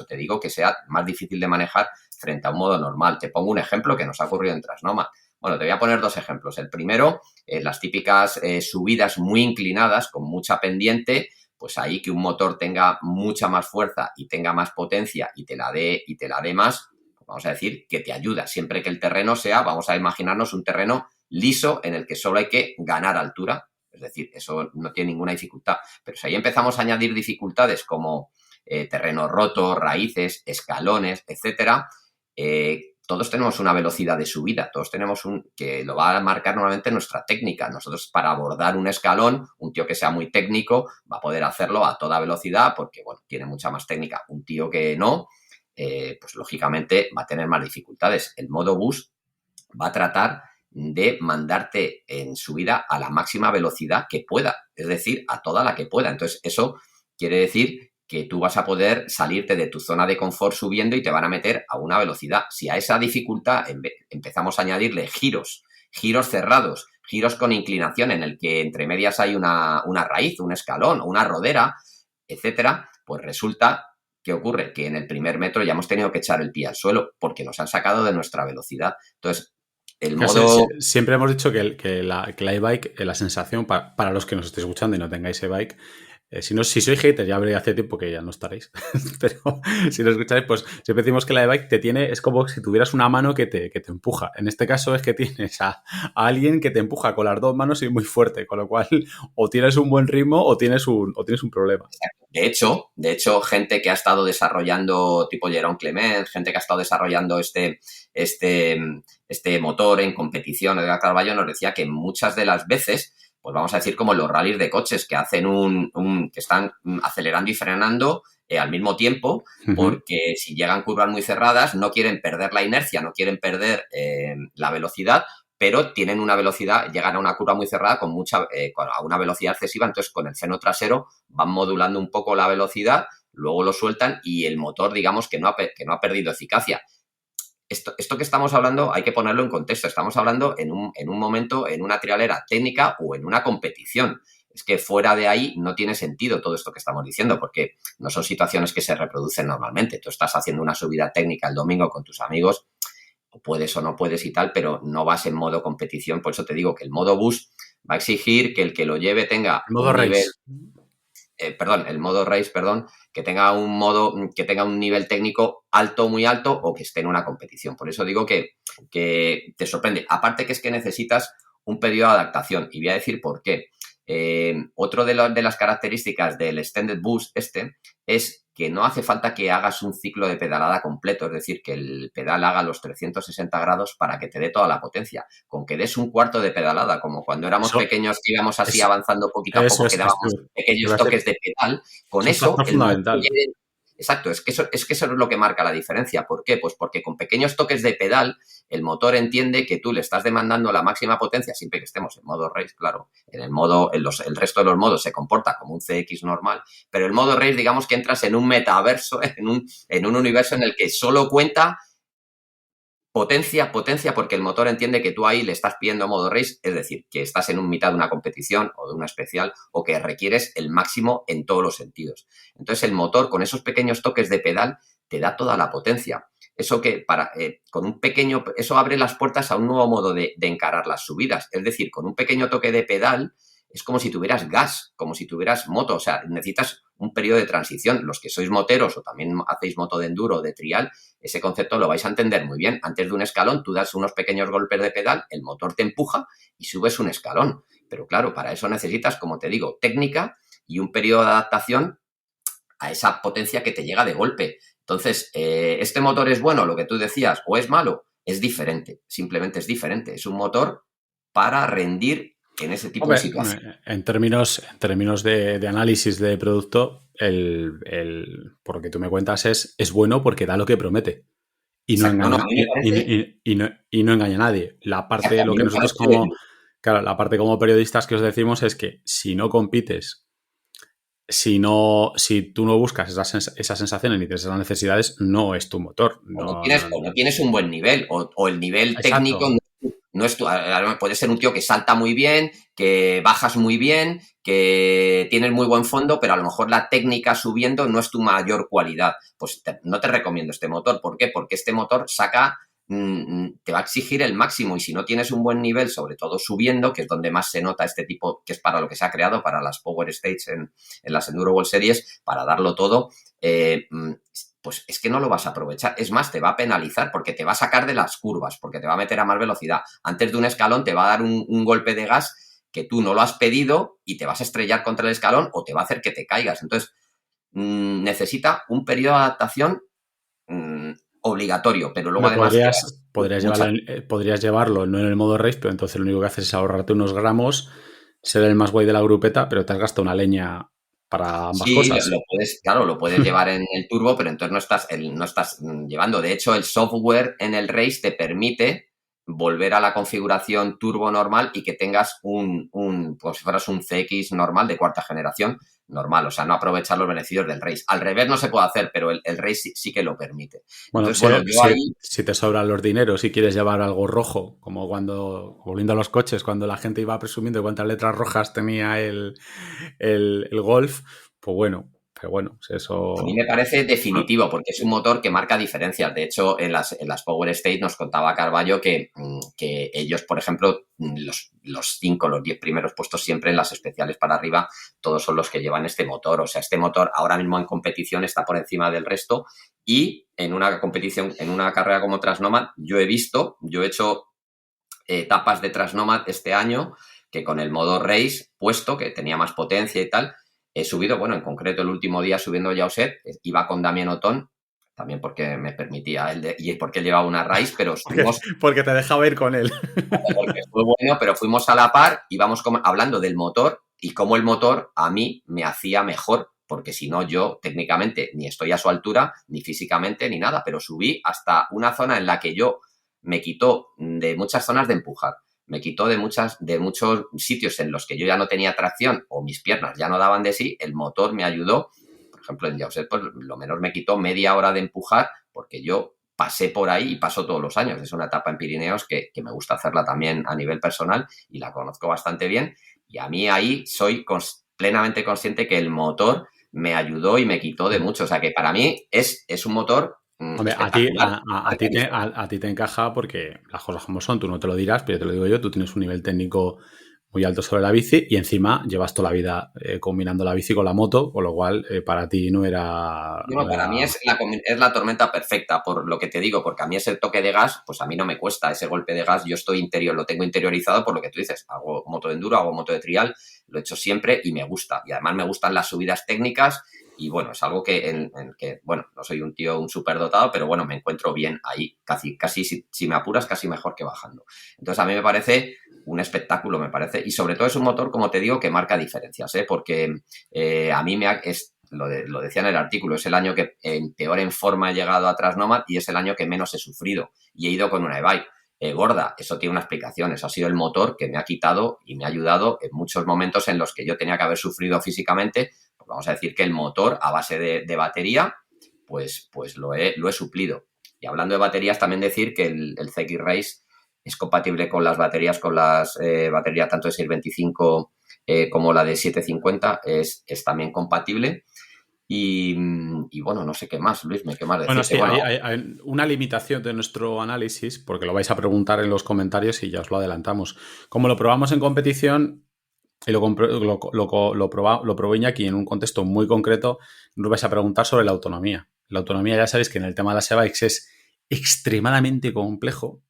Speaker 2: te digo que sea más difícil de manejar frente a un modo normal. Te pongo un ejemplo que nos ha ocurrido en Trasnoma. Bueno, te voy a poner dos ejemplos. El primero, las típicas subidas muy inclinadas con mucha pendiente, pues ahí que un motor tenga mucha más fuerza y tenga más potencia y te la dé más, pues vamos a decir que te ayuda siempre que el terreno sea, vamos a imaginarnos un terreno liso en el que solo hay que ganar altura. Es decir, eso no tiene ninguna dificultad. Pero si ahí empezamos a añadir dificultades como terreno roto, raíces, escalones, etcétera, todos tenemos una velocidad de subida, todos tenemos que lo va a marcar normalmente nuestra técnica. Nosotros, para abordar un escalón, un tío que sea muy técnico va a poder hacerlo a toda velocidad porque, bueno, tiene mucha más técnica. Un tío que no, pues lógicamente va a tener más dificultades. El modo bus va a tratar de mandarte en subida a la máxima velocidad que pueda, es decir, a toda la que pueda. Entonces, eso quiere decir que tú vas a poder salirte de tu zona de confort subiendo y te van a meter a una velocidad. Si a esa dificultad empezamos a añadirle giros cerrados, giros con inclinación en el que entre medias hay una raíz, un escalón, una rodera, etcétera, pues resulta que ocurre que en el primer metro ya hemos tenido que echar el pie al suelo porque nos han sacado de nuestra velocidad. Entonces, el modo...
Speaker 1: Siempre hemos dicho que la e-bike, la sensación, para los que nos estéis escuchando y no tengáis e-bike, si sois haters, ya habría hace tiempo que ya no estaréis. Pero si lo escucháis, pues siempre decimos que la e-bike es como si tuvieras una mano que te empuja. En este caso es que tienes a alguien que te empuja con las dos manos y muy fuerte, con lo cual o tienes un buen ritmo o tienes un problema.
Speaker 2: De hecho, gente que ha estado desarrollando, tipo Jérôme Clement, gente que ha estado desarrollando este motor en competición, Edgar Carballo nos decía que muchas de las veces, pues vamos a decir como los rallies de coches que hacen que están acelerando y frenando al mismo tiempo, porque si llegan curvas muy cerradas no quieren perder la inercia, no quieren perder la velocidad, pero tienen una velocidad, llegan a una curva muy cerrada con a una velocidad excesiva, entonces con el freno trasero van modulando un poco la velocidad, luego lo sueltan y el motor, digamos, que no ha perdido eficacia. Esto que estamos hablando hay que ponerlo en contexto. Estamos hablando en un momento, en una trialera técnica o en una competición. Es que fuera de ahí no tiene sentido todo esto que estamos diciendo porque no son situaciones que se reproducen normalmente. Tú estás haciendo una subida técnica el domingo con tus amigos, o puedes o no puedes y tal, pero no vas en modo competición. Por eso te digo que el modo bus va a exigir que el que lo lleve tenga
Speaker 1: el modo race.
Speaker 2: El modo race, que tenga un nivel técnico alto, muy alto, o que esté en una competición. Por eso digo que te sorprende. Aparte que es que necesitas un periodo de adaptación, y voy a decir por qué. Otro de las características del Extended Boost es que no hace falta que hagas un ciclo de pedalada completo, es decir, que el pedal haga los 360 grados para que te dé toda la potencia. Con que des un cuarto de pedalada, como cuando éramos pequeños que íbamos así avanzando poquito a poco, que dábamos pequeños toques de pedal, con eso el
Speaker 1: fundamental.
Speaker 2: Exacto, es que eso es lo que marca la diferencia. ¿Por qué? Pues porque con pequeños toques de pedal el motor entiende que tú le estás demandando la máxima potencia, siempre que estemos en modo race, claro. El resto de los modos se comporta como un CX normal, pero el modo race, digamos que entras en un metaverso, en un universo en el que solo cuenta potencia, porque el motor entiende que tú ahí le estás pidiendo modo race, es decir, que estás en mitad de una competición o de una especial o que requieres el máximo en todos los sentidos. Entonces el motor con esos pequeños toques de pedal te da toda la potencia. Eso eso abre las puertas a un nuevo modo de encarar las subidas. Es decir, con un pequeño toque de pedal es como si tuvieras gas, como si tuvieras moto. O sea, necesitas un periodo de transición. Los que sois moteros o también hacéis moto de enduro o de trial, ese concepto lo vais a entender muy bien. Antes de un escalón, tú das unos pequeños golpes de pedal, el motor te empuja y subes un escalón. Pero claro, para eso necesitas, como te digo, técnica y un periodo de adaptación a esa potencia que te llega de golpe. Entonces, ¿este motor es bueno, lo que tú decías, o es malo? Es diferente, simplemente es diferente. Es un motor para rendir en ese tipo de situaciones.
Speaker 1: En términos de análisis de producto, por lo que tú me cuentas es bueno porque da lo que promete. Y no, engaña, y no engaña a nadie. La parte de lo que nosotros la parte como periodistas que os decimos es que si no compites, si tú no buscas esas sensaciones ni tienes esas necesidades, no es tu motor.
Speaker 2: No tienes un buen nivel, o el nivel técnico no es tu. Puede ser un tío que salta muy bien, que bajas muy bien, que tienes muy buen fondo, pero a lo mejor la técnica subiendo no es tu mayor cualidad. Pues no te recomiendo este motor. ¿Por qué? Porque este motor te va a exigir el máximo, y si no tienes un buen nivel, sobre todo subiendo, que es donde más se nota este tipo, que es para lo que se ha creado, para las Power Stage en las Enduro World Series, para darlo todo, pues es que no lo vas a aprovechar. Es más, te va a penalizar porque te va a sacar de las curvas, porque te va a meter a más velocidad. Antes de un escalón te va a dar un golpe de gas que tú no lo has pedido y te vas a estrellar contra el escalón o te va a hacer que te caigas. Entonces, necesita un periodo de adaptación obligatorio, pero luego
Speaker 1: Hombre,
Speaker 2: además muchas.
Speaker 1: podrías llevarlo no en el modo race, pero entonces lo único que haces es ahorrarte unos gramos, ser el más guay de la grupeta, pero te has gastado una leña para ambas
Speaker 2: Sí,
Speaker 1: cosas.
Speaker 2: lo puedes, claro, lo puedes llevar en el turbo, pero entonces no estás llevando. De hecho, el software en el race te permite volver a la configuración turbo normal y que tengas pues si fueras un CX normal de cuarta generación normal, o sea, no aprovechar los beneficios del race. Al revés no se puede hacer, pero el race sí que lo permite.
Speaker 1: Bueno,
Speaker 2: Entonces, bueno, yo ahí.
Speaker 1: si te sobran los dineros y quieres llevar algo rojo, como cuando, volviendo a los coches, cuando la gente iba presumiendo de cuántas letras rojas tenía el Golf, pues bueno, pero bueno, pues
Speaker 2: A mí
Speaker 1: eso.
Speaker 2: me parece definitivo porque es un motor que marca diferencias. De hecho, en las Power State nos contaba Carballo que ellos, por ejemplo, los 5, los 10 primeros puestos siempre en las especiales para arriba, todos son los que llevan este motor. O sea, este motor ahora mismo en competición está por encima del resto y en una competición, en una carrera como Transnomad, yo he hecho etapas de Transnomad este año que con el modo race puesto, que tenía más potencia y tal, he subido, bueno, en concreto el último día subiendo Jauset, iba con Damien Otón, también porque me permitía y porque él llevaba una race, pero subimos,
Speaker 1: Porque te dejaba ir con él.
Speaker 2: porque fue bueno, pero fuimos a la par, íbamos hablando del motor y cómo el motor a mí me hacía mejor, porque si no yo técnicamente ni estoy a su altura, ni físicamente, ni nada, pero subí hasta una zona en la que yo me quitó de muchas zonas de empujar, me quitó de muchos sitios en los que yo ya no tenía tracción o mis piernas ya no daban de sí, el motor me ayudó, por ejemplo en Jauset, pues lo menos me quitó media hora de empujar porque yo pasé por ahí y paso todos los años. Es una etapa en Pirineos que me gusta hacerla también a nivel personal y la conozco bastante bien. Y a mí ahí soy plenamente consciente que el motor me ayudó y me quitó de mucho. O sea que para mí es un motor
Speaker 1: Hombre,
Speaker 2: espectacular.
Speaker 1: a ti te encaja porque las cosas como son, tú no te lo dirás, pero yo te lo digo yo, tú tienes un nivel técnico muy alto sobre la bici y encima llevas toda la vida combinando la bici con la moto, con lo cual para ti no era,
Speaker 2: No,
Speaker 1: no
Speaker 2: para
Speaker 1: era...
Speaker 2: mí es la tormenta perfecta, por lo que te digo, porque a mí ese toque de gas, pues a mí no me cuesta ese golpe de gas, yo lo tengo interiorizado por lo que tú dices, hago moto de enduro, hago moto de trial, lo he hecho siempre y me gusta, y además me gustan las subidas técnicas y bueno, es algo en que, bueno, no soy un tío, un superdotado, pero bueno, me encuentro bien ahí, casi si me apuras, casi mejor que bajando. Entonces a mí me parece un espectáculo, me parece, y sobre todo es un motor, como te digo, que marca diferencias, porque a mí lo decía en el artículo, es el año que en peor en forma he llegado a Transnomad y es el año que menos he sufrido. Y he ido con una e-bike gorda. Eso tiene una explicación. Eso ha sido el motor que me ha quitado y me ha ayudado en muchos momentos en los que yo tenía que haber sufrido físicamente. Pues vamos a decir que el motor a base de batería, pues lo he suplido. Y hablando de baterías, también decir que el CX Race es compatible con las baterías, batería tanto de 625 como la de 750, es también compatible. Y bueno, no sé qué más, Luis, qué más
Speaker 1: Bueno,
Speaker 2: decirte.
Speaker 1: sí,
Speaker 2: Bueno,
Speaker 1: hay una limitación de nuestro análisis, porque lo vais a preguntar en los comentarios y ya os lo adelantamos. Como lo probamos en competición y lo probó Iñaki en un contexto muy concreto, nos vais a preguntar sobre la autonomía. La autonomía ya sabéis que en el tema de las e-bikes es extremadamente complejo.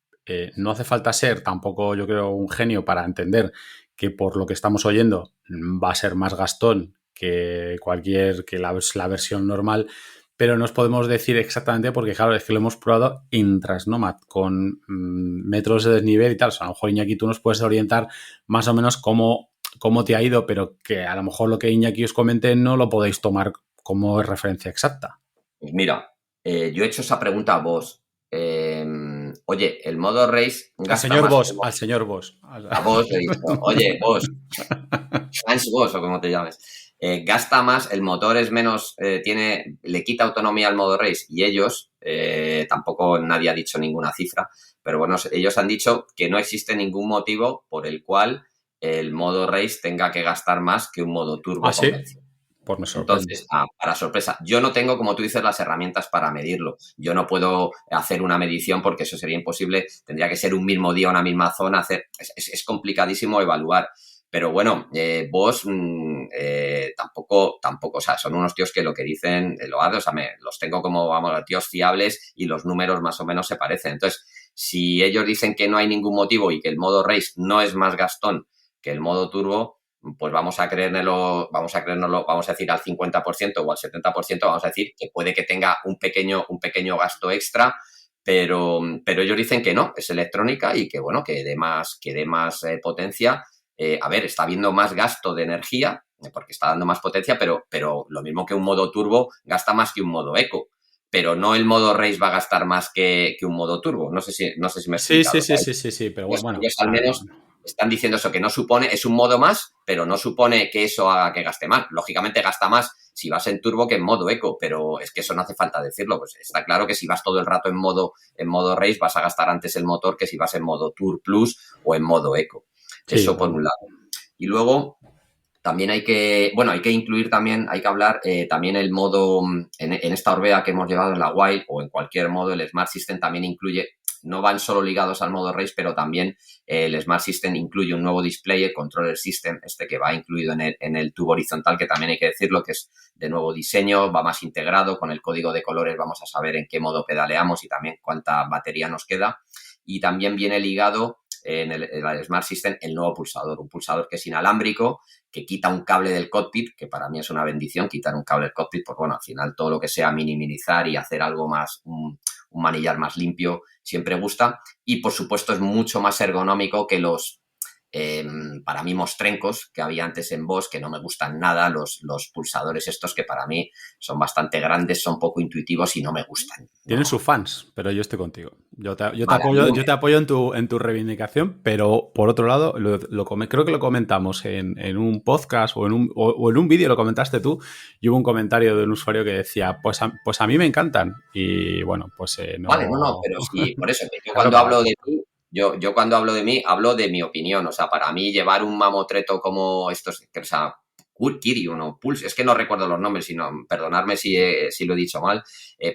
Speaker 1: No hace falta ser tampoco, yo creo, un genio para entender que por lo que estamos oyendo va a ser más gastón que la versión normal, pero no os podemos decir exactamente porque, claro, es que lo hemos probado en Transnomad con metros de desnivel y tal. O sea, a lo mejor, Iñaki, tú nos puedes orientar más o menos cómo te ha ido, pero que a lo mejor lo que Iñaki os comente no lo podéis tomar como referencia exacta.
Speaker 2: pues mira, yo he hecho esa pregunta a vos. Oye, el modo race gasta más.
Speaker 1: Al señor Boss.
Speaker 2: A vos le he dicho, oye, vos, Hans Vos o como te llames, gasta más, el motor es menos, le quita autonomía al modo race y ellos, tampoco nadie ha dicho ninguna cifra, pero bueno, ellos han dicho que no existe ningún motivo por el cual el modo race tenga que gastar más que un modo turbo
Speaker 1: Sí,
Speaker 2: convencional.
Speaker 1: pues me sorprende.
Speaker 2: Entonces, para sorpresa, yo no tengo, como tú dices, las herramientas para medirlo. Yo no puedo hacer una medición porque eso sería imposible. Tendría que ser un mismo día, una misma zona. Es complicadísimo evaluar. Pero bueno, vos tampoco, o sea, son unos tíos que lo que dicen lo hacen, o sea, los tengo como, vamos, tíos fiables y los números más o menos se parecen. Entonces, si ellos dicen que no hay ningún motivo y que el modo race no es más gastón que el modo turbo, pues vamos a creérnoslo, vamos a decir al 50% o al 70%, vamos a decir que puede que tenga un pequeño gasto extra, pero ellos dicen que no, es electrónica y que, bueno, que dé más potencia. A ver, está habiendo más gasto de energía porque está dando más potencia, pero lo mismo que un modo turbo gasta más que un modo eco. Pero no el modo race va a gastar más que un modo turbo. No sé si me he
Speaker 1: Sí,
Speaker 2: explicado.
Speaker 1: sí, pero bueno.
Speaker 2: Ellos al menos están diciendo eso, que no supone, es un modo más, pero no supone que eso haga que gaste más. Lógicamente gasta más si vas en turbo que en modo eco, pero es que eso no hace falta decirlo. Pues está claro que si vas todo el rato en modo race vas a gastar antes el motor que si vas en modo Tour Plus o en modo eco.
Speaker 1: Sí,
Speaker 2: Eso por un lado. Y luego también hay que incluir también, hay que hablar también el modo, en esta Orbea que hemos llevado en la Wild o en cualquier modo, el Smart System también incluye, no van solo ligados al modo race, pero también el Smart System incluye un nuevo display, el Controller System, que va incluido en el tubo horizontal, que también hay que decirlo, que es de nuevo diseño, va más integrado, con el código de colores vamos a saber en qué modo pedaleamos y también cuánta batería nos queda. Y también viene ligado en el Smart System el nuevo pulsador, un pulsador que es inalámbrico, que quita un cable del cockpit, que para mí es una bendición quitar un cable del cockpit, pues bueno, al final todo lo que sea minimizar y hacer algo más, un manillar más limpio, siempre gusta. Y por supuesto es mucho más ergonómico que los, para mí, mostrencos que había antes en Bosch, que no me gustan nada, los pulsadores estos que para mí son bastante grandes, son poco intuitivos y no me gustan.
Speaker 1: Tienen sus fans, pero yo estoy contigo. Yo te apoyo en tu reivindicación, pero por otro lado, creo que lo comentamos en un podcast o en un vídeo, lo comentaste tú, y hubo un comentario de un usuario que decía, pues a mí me encantan. Y bueno, pues no...
Speaker 2: Vale, no, pero sí, por eso, que yo cuando hablo de ti, yo cuando hablo de mí, hablo de mi opinión. O sea, para mí llevar un mamotreto como estos, o sea, Kirion o Pulse, es que no recuerdo los nombres, sino perdonadme si lo he dicho mal,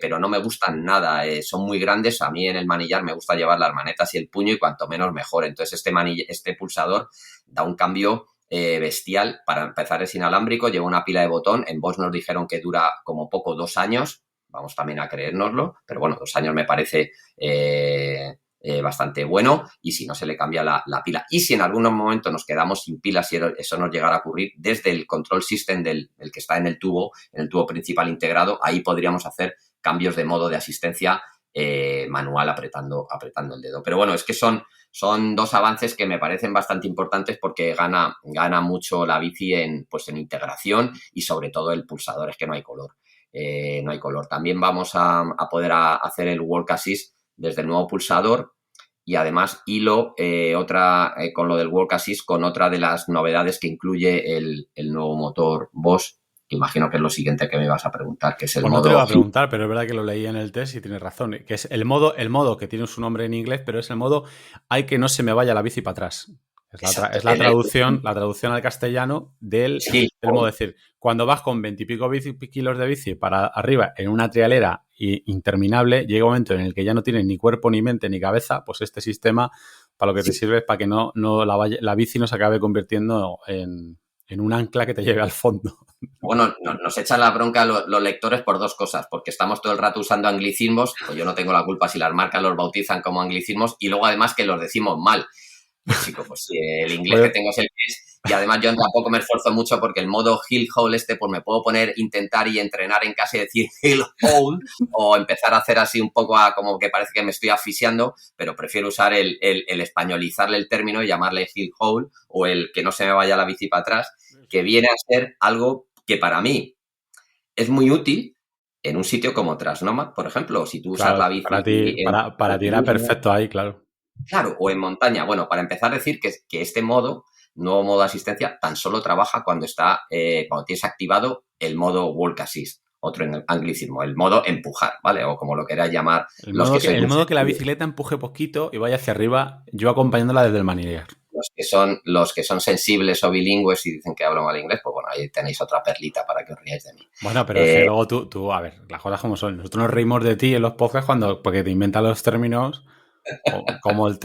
Speaker 2: pero no me gustan nada, son muy grandes. A mí en el manillar me gusta llevar las manetas y el puño y cuanto menos mejor. Entonces este pulsador da un cambio bestial. Para empezar es inalámbrico, lleva una pila de botón. En Bosch nos dijeron que dura como poco 2 años, vamos también a creérnoslo, pero bueno, 2 años me parece bastante bueno, y si no se le cambia la pila. Y si en algún momento nos quedamos sin pilas y eso nos llegara a ocurrir, desde el control system del que está en el tubo principal integrado, ahí podríamos hacer cambios de modo de asistencia manual apretando el dedo. Pero bueno, es que son 2 avances que me parecen bastante importantes porque gana mucho la bici en integración y sobre todo el pulsador, es que no hay color. No hay color. También vamos a poder hacer el Walk Assist desde el nuevo pulsador y además hilo con lo del Walk Assist con otra de las novedades que incluye el nuevo motor Bosch. Imagino que es lo siguiente que me ibas a preguntar, que es el modo...
Speaker 1: No te lo iba a preguntar, pero es verdad que lo leí en el test y tienes razón, que es el modo que tiene su nombre en inglés, pero es el modo hay que no se me vaya la bici para atrás. Es la traducción al castellano del modo. Es decir, cuando vas con 20 y pico kilos de bici para arriba en una trialera interminable, llega un momento en el que ya no tienes ni cuerpo, ni mente, ni cabeza, pues este sistema para lo que te sirve es para que no la bici no se acabe convirtiendo en un ancla que te lleve al fondo.
Speaker 2: Bueno, nos echan la bronca los lectores por 2 cosas, porque estamos todo el rato usando anglicismos, pues yo no tengo la culpa si las marcas los bautizan como anglicismos, y luego además que los decimos mal. Pues chico, pues el inglés que tengo es el que es, y además yo tampoco me esfuerzo mucho porque el modo hill hole pues me puedo intentar y entrenar en casa y decir hill hole o empezar a hacer así un poco como que parece que me estoy asfixiando, pero prefiero usar el españolizarle el término y llamarle hill hole o el que no se me vaya la bici para atrás, que viene a ser algo que para mí es muy útil en un sitio como Trasnomad, por ejemplo, si tú usas la bici...
Speaker 1: Para ti era perfecto ahí, claro.
Speaker 2: Claro, o en montaña. Bueno, para empezar a decir que este nuevo modo de asistencia, tan solo trabaja cuando tienes activado el modo Walk Assist, otro en anglicismo, el modo empujar, ¿vale? O como lo queráis llamar.
Speaker 1: El modo que la bicicleta empuje poquito y vaya hacia arriba, yo acompañándola desde el manillar.
Speaker 2: Los que son sensibles o bilingües y dicen que hablo mal inglés, pues bueno, ahí tenéis otra perlita para que os riáis de mí.
Speaker 1: Bueno, pero es que luego tú, a ver, las cosas como son. Nosotros nos reímos de ti en los podcasts porque te inventan los términos como el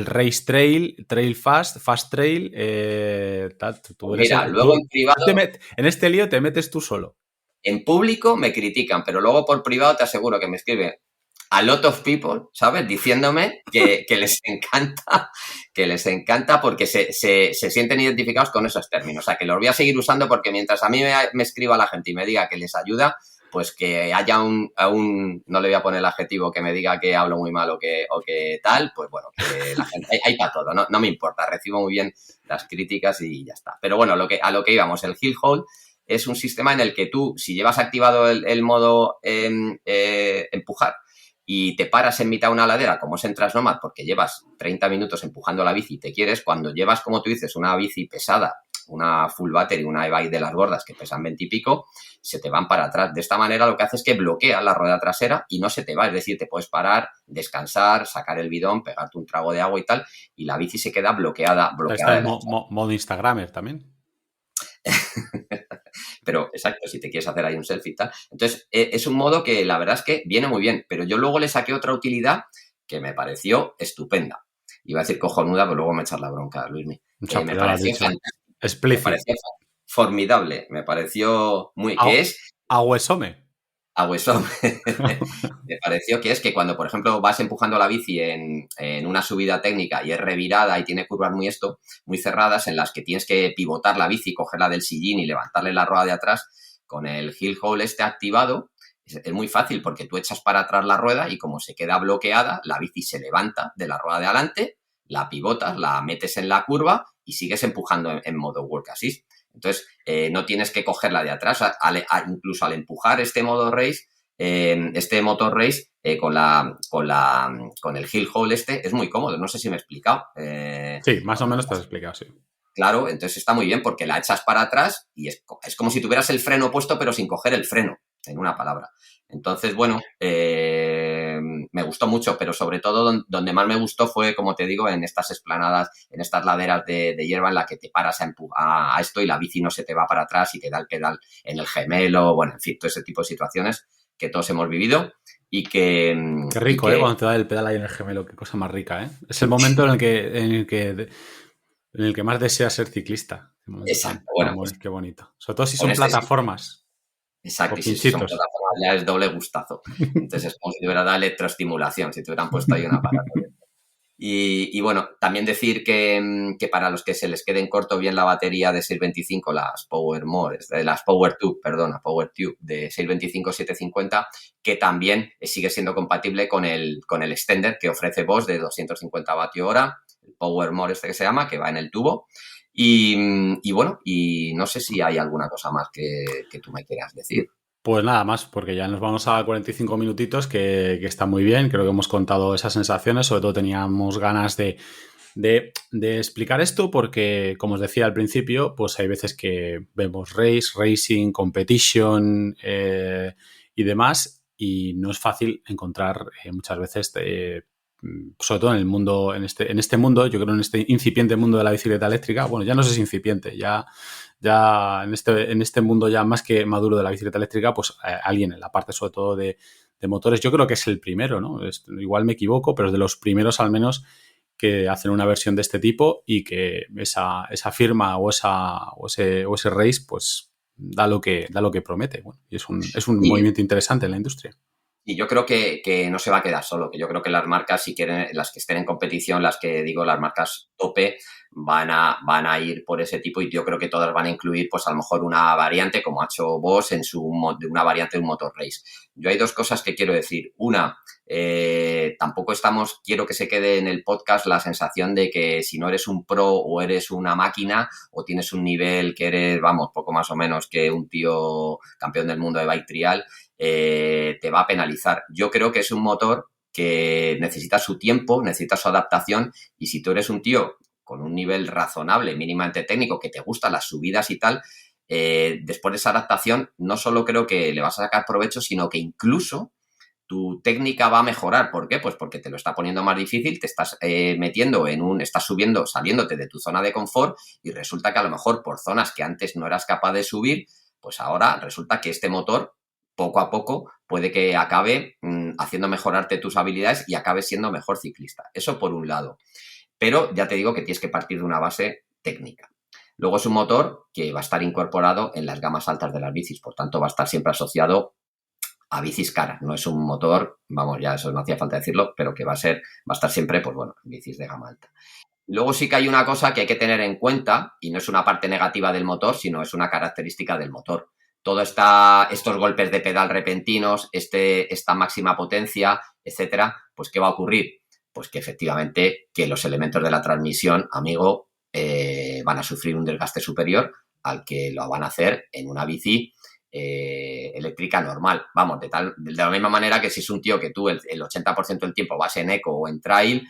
Speaker 1: race trail fast trail.
Speaker 2: Mira, luego en privado...
Speaker 1: en este lío te metes tú solo.
Speaker 2: En público me critican, pero luego por privado te aseguro que me escriben a lot of people, ¿sabes? Diciéndome que les encanta porque se sienten identificados con esos términos. O sea, que los voy a seguir usando porque mientras a mí me escriba la gente y me diga que les ayuda, pues que haya no le voy a poner el adjetivo que me diga que hablo muy mal o que tal, pues bueno, que la gente, hay para todo, no me importa, recibo muy bien las críticas y ya está. Pero bueno, a lo que íbamos, el Hill Hold es un sistema en el que tú, si llevas activado el modo empujar y te paras en mitad de una ladera, como es en Transnomad, porque llevas 30 minutos empujando la bici y te quieres, cuando llevas, como tú dices, una bici pesada, una full battery, una e-bike de las gordas que pesan 20 y pico, se te van para atrás. De esta manera lo que hace es que bloquea la rueda trasera y no se te va. Es decir, te puedes parar, descansar, sacar el bidón, pegarte un trago de agua y tal, y la bici se queda bloqueada.
Speaker 1: Está en modo Instagramer también.
Speaker 2: Pero exacto, si te quieres hacer ahí un selfie y tal. Entonces, es un modo que la verdad es que viene muy bien, pero yo luego le saqué otra utilidad que me pareció estupenda. Iba a decir cojonuda, pero luego me echas la bronca, Luismi. Me pareció fantástica. Me pareció formidable. Me pareció muy... ¿Qué es?
Speaker 1: Ahuesome.
Speaker 2: Ahuesome. Me pareció que es que cuando, por ejemplo, vas empujando la bici en una subida técnica y es revirada y tiene curvas muy cerradas en las que tienes que pivotar la bici, cogerla del sillín y levantarle la rueda de atrás, con el Hill Hold activado, es muy fácil porque tú echas para atrás la rueda y como se queda bloqueada, la bici se levanta de la rueda de adelante, la pivotas, la metes en la curva y sigues empujando en modo Work Assist. Entonces, no tienes que cogerla de atrás. Incluso al empujar este modo race, este motor race con el Hill Hold es muy cómodo. No sé si me he explicado.
Speaker 1: Sí, más o menos te has explicado, sí.
Speaker 2: Claro, entonces está muy bien porque la echas para atrás y es como si tuvieras el freno puesto pero sin coger el freno, en una palabra. Entonces, bueno, me gustó mucho, pero sobre todo donde más me gustó fue, como te digo, en estas esplanadas, en estas laderas de hierba en la que te paras a esto y la bici no se te va para atrás y te da el pedal en el gemelo, bueno, en fin, todo ese tipo de situaciones que todos hemos vivido y que...
Speaker 1: Qué rico, cuando te da el pedal ahí en el gemelo, qué cosa más rica, Es el momento en el que más deseas ser ciclista.
Speaker 2: Exacto, bueno,
Speaker 1: pues, qué bonito. Sobre todo si son plataformas.
Speaker 2: Exacto, y si son plataformas ya es doble gustazo. Entonces es como si te hubiera dado electroestimulación, si te hubieran puesto ahí un aparato. Y bueno, también decir que para los que se les queden corto bien la batería de 625, las Power Tube de 625-750, que también sigue siendo compatible con el extender que ofrece Bosch de 250 vatios-hora, el Power More que se llama, que va en el tubo. Y bueno, y no sé si hay alguna cosa más que tú me quieras decir.
Speaker 1: Pues nada más, porque ya nos vamos a 45 minutitos, que está muy bien. Creo que hemos contado esas sensaciones. Sobre todo teníamos ganas de explicar esto porque, como os decía al principio, pues hay veces que vemos racing, competition y demás, y no es fácil encontrar muchas veces... sobre todo en el mundo, en este mundo, yo creo en este incipiente mundo de la bicicleta eléctrica, bueno, ya no sé si es incipiente, ya en este mundo ya más que maduro de la bicicleta eléctrica, pues alguien en la parte sobre todo de motores, yo creo que es el primero, ¿no? Igual me equivoco, pero es de los primeros al menos que hacen una versión de este tipo y que esa firma o ese race, pues da lo que promete. Bueno, y es un movimiento interesante en la industria.
Speaker 2: Y yo creo que no se va a quedar solo, que yo creo que las marcas, si quieren, las que estén en competición, las marcas tope, van a ir por ese tipo y yo creo que todas van a incluir, pues a lo mejor una variante, como ha hecho Bosch una variante de un motor race. Yo hay dos cosas que quiero decir. Una, tampoco quiero que se quede en el podcast la sensación de que si no eres un pro o eres una máquina o tienes un nivel que eres, vamos, poco más o menos que un tío campeón del mundo de bike trial, te va a penalizar. Yo creo que es un motor que necesita su tiempo, necesita su adaptación y si tú eres un tío con un nivel razonable, mínimamente técnico, que te gustan las subidas y tal, después de esa adaptación no solo creo que le vas a sacar provecho, sino que incluso tu técnica va a mejorar. ¿Por qué? Pues porque te lo está poniendo más difícil, te estás metiendo estás subiendo, saliéndote de tu zona de confort y resulta que a lo mejor por zonas que antes no eras capaz de subir, pues ahora resulta que este motor poco a poco puede que acabe haciendo mejorarte tus habilidades y acabes siendo mejor ciclista. Eso por un lado. Pero ya te digo que tienes que partir de una base técnica. Luego es un motor que va a estar incorporado en las gamas altas de las bicis, por tanto va a estar siempre asociado a bicis caras. No es un motor, vamos, ya eso no hacía falta decirlo, pero que va a estar siempre, pues bueno, en bicis de gama alta. Luego sí que hay una cosa que hay que tener en cuenta, y no es una parte negativa del motor, sino es una característica del motor. Estos golpes de pedal repentinos, esta máxima potencia, etcétera, pues ¿qué va a ocurrir? Pues que efectivamente que los elementos de la transmisión, amigo, van a sufrir un desgaste superior al que lo van a hacer en una bici eléctrica normal. Vamos, de la misma manera que si es un tío que tú el 80% del tiempo vas en eco o en trail,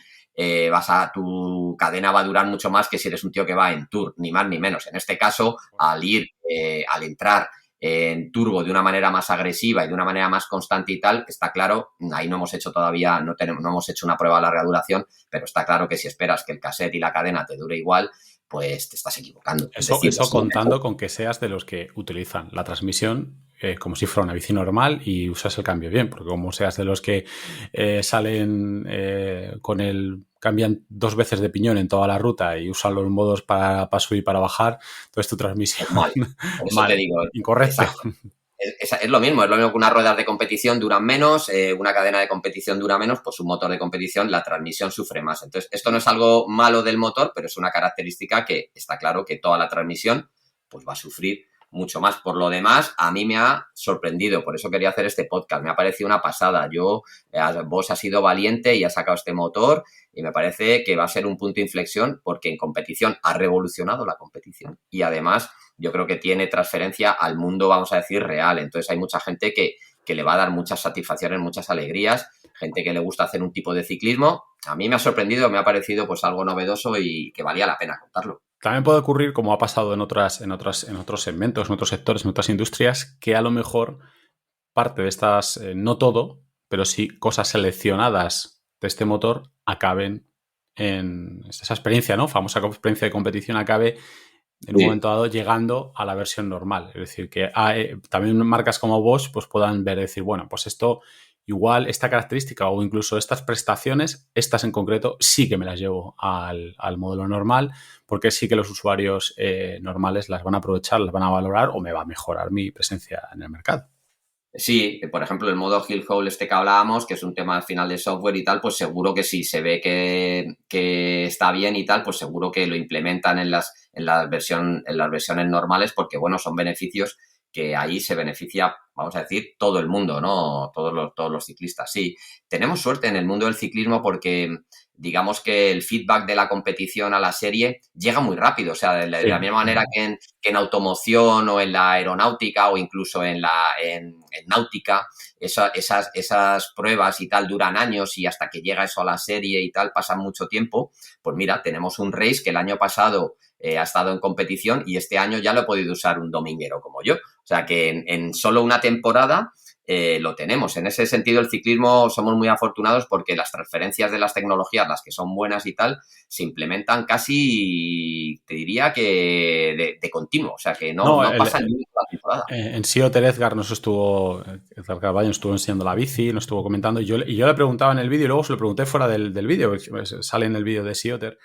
Speaker 2: tu cadena va a durar mucho más que si eres un tío que va en tour, ni más ni menos. En este caso, al entrar en turbo de una manera más agresiva y de una manera más constante y tal, está claro, ahí no hemos hecho todavía, no hemos hecho una prueba de larga duración, pero está claro que si esperas que el cassette y la cadena te dure igual, pues te estás equivocando.
Speaker 1: Eso contando con que seas de los que utilizan la transmisión como si fuera una bici normal y usas el cambio bien, porque como seas de los que salen cambian 2 veces de piñón en toda la ruta y usan los modos para subir y para bajar, entonces tu transmisión
Speaker 2: mal. Por eso te digo,
Speaker 1: incorrecto.
Speaker 2: Es lo mismo que unas ruedas de competición duran menos, una cadena de competición dura menos, pues un motor de competición, la transmisión sufre más. Entonces, esto no es algo malo del motor, pero es una característica que está claro que toda la transmisión pues va a sufrir mucho más. Por lo demás, a mí me ha sorprendido, por eso quería hacer este podcast, me ha parecido una pasada. Bosch ha sido valiente y ha sacado este motor y me parece que va a ser un punto de inflexión porque en competición ha revolucionado la competición y además yo creo que tiene transferencia al mundo, vamos a decir, real. Entonces hay mucha gente que le va a dar muchas satisfacciones, muchas alegrías, gente que le gusta hacer un tipo de ciclismo. A mí me ha sorprendido, me ha parecido pues algo novedoso y que valía la pena contarlo.
Speaker 1: También puede ocurrir, como ha pasado en otros segmentos, en otros sectores, en otras industrias, que a lo mejor parte de estas, no todo, pero sí cosas seleccionadas de este motor acaben en esa experiencia, ¿no? Famosa experiencia de competición acabe en un momento dado llegando a la versión normal. Es decir, que también marcas como Bosch pues puedan ver, decir, bueno, pues esto igual, esta característica o incluso estas prestaciones, estas en concreto, sí que me las llevo al modelo normal, porque sí que los usuarios normales las van a aprovechar, las van a valorar o me va a mejorar mi presencia en el mercado.
Speaker 2: Sí, por ejemplo, el modo Hill Hold que hablábamos, que es un tema al final de software y tal, pues seguro que si se ve que está bien y tal, pues seguro que lo implementan en las versiones normales porque, bueno, son beneficios que ahí se beneficia, vamos a decir, todo el mundo, ¿no? Todos los ciclistas, sí. Tenemos suerte en el mundo del ciclismo porque digamos que el feedback de la competición a la serie llega muy rápido. O sea, de la misma manera que en automoción o en la aeronáutica o incluso en náutica, esas pruebas y tal duran años y hasta que llega eso a la serie y tal pasan mucho tiempo. Pues mira, tenemos un race que el año pasado ha estado en competición y este año ya lo he podido usar un dominguero como yo. O sea que en solo una temporada lo tenemos. En ese sentido, el ciclismo somos muy afortunados porque las transferencias de las tecnologías, las que son buenas y tal, se implementan casi, te diría que de continuo. O sea que no pasan ni una temporada. En
Speaker 1: Sioter Edgar Edgar Carballo nos estuvo enseñando la bici, nos estuvo comentando y yo le preguntaba en el vídeo y luego se lo pregunté fuera del vídeo, sale en el vídeo de Sioter,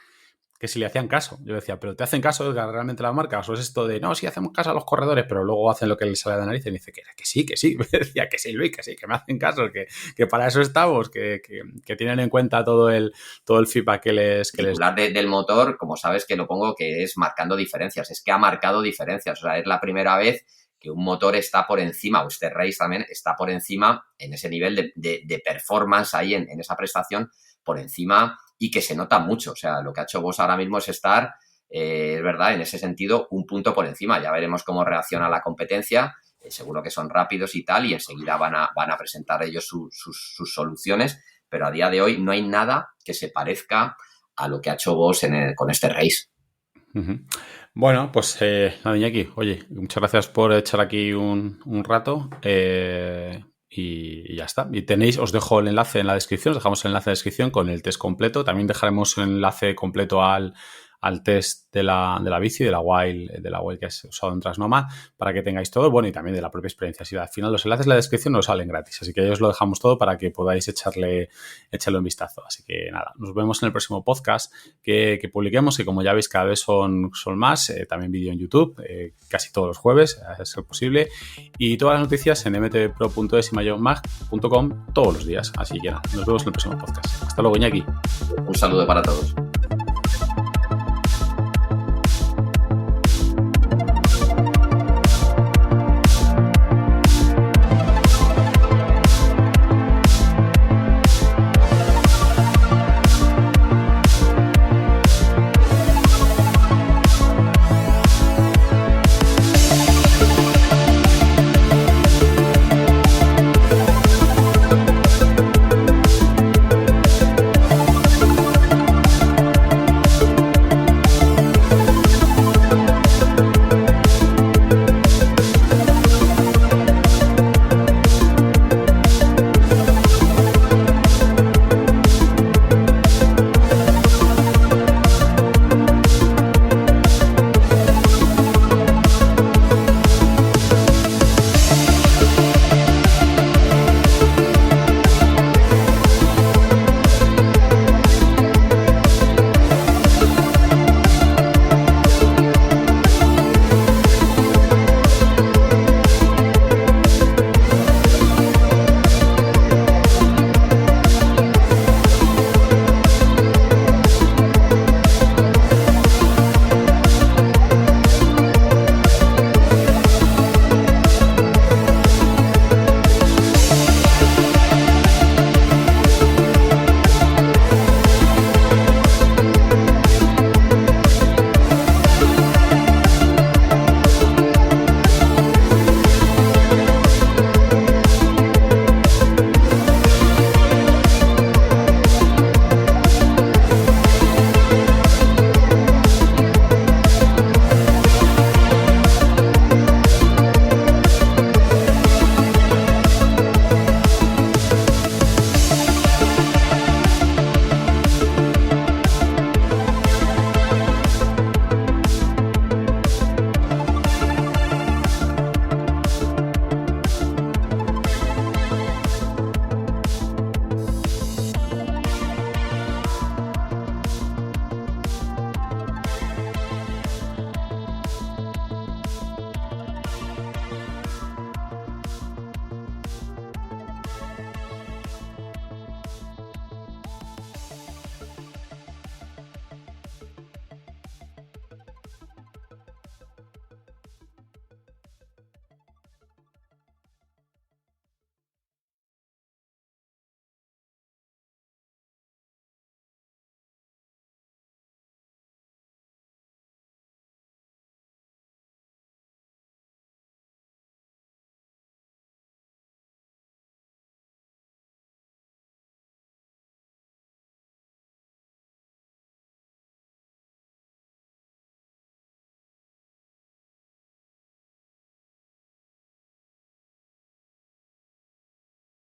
Speaker 1: que si le hacían caso. Yo decía, ¿pero te hacen caso, Edgar, realmente las marcas? ¿O es esto de, no, sí hacemos caso a los corredores, pero luego hacen lo que les sale de la nariz? Y me dice que sí. Me decía que sí, Luis, que sí, que me hacen caso, que para eso estamos, que tienen en cuenta todo el feedback que les...
Speaker 2: Hablar del motor, como sabes que lo pongo, que es marcando diferencias. Es que ha marcado diferencias. O sea, es la primera vez que un motor está por encima, o este race también está por encima en ese nivel de performance ahí, en esa prestación, por encima y que se nota mucho. O sea, lo que ha hecho Bosch ahora mismo es estar, es verdad, en ese sentido, un punto por encima. Ya veremos cómo reacciona la competencia. Seguro que son rápidos y tal, y enseguida van a presentar ellos sus soluciones, pero a día de hoy no hay nada que se parezca a lo que ha hecho Bosch con este race.
Speaker 1: Uh-huh. Bueno, pues nada, Iñaki, oye, muchas gracias por echar aquí un rato. Y ya está. Y os dejo el enlace en la descripción, os dejamos el enlace en la descripción con el test completo. También dejaremos el enlace completo al al test de la bici, de la while que has usado en Transnomad, para que tengáis todo, bueno, y también de la propia experiencia. Si al final los enlaces en la descripción nos salen gratis, así que ahí os lo dejamos todo para que podáis echarle un vistazo. Así que nada, nos vemos en el próximo podcast que publiquemos, que como ya veis cada vez son más, también vídeo en YouTube, casi todos los jueves, a ser posible, y todas las noticias en mtvpro.es y mayonmag.com todos los días. Así que nada, nos vemos en el próximo podcast. Hasta luego, Iñaki.
Speaker 2: Un saludo para todos.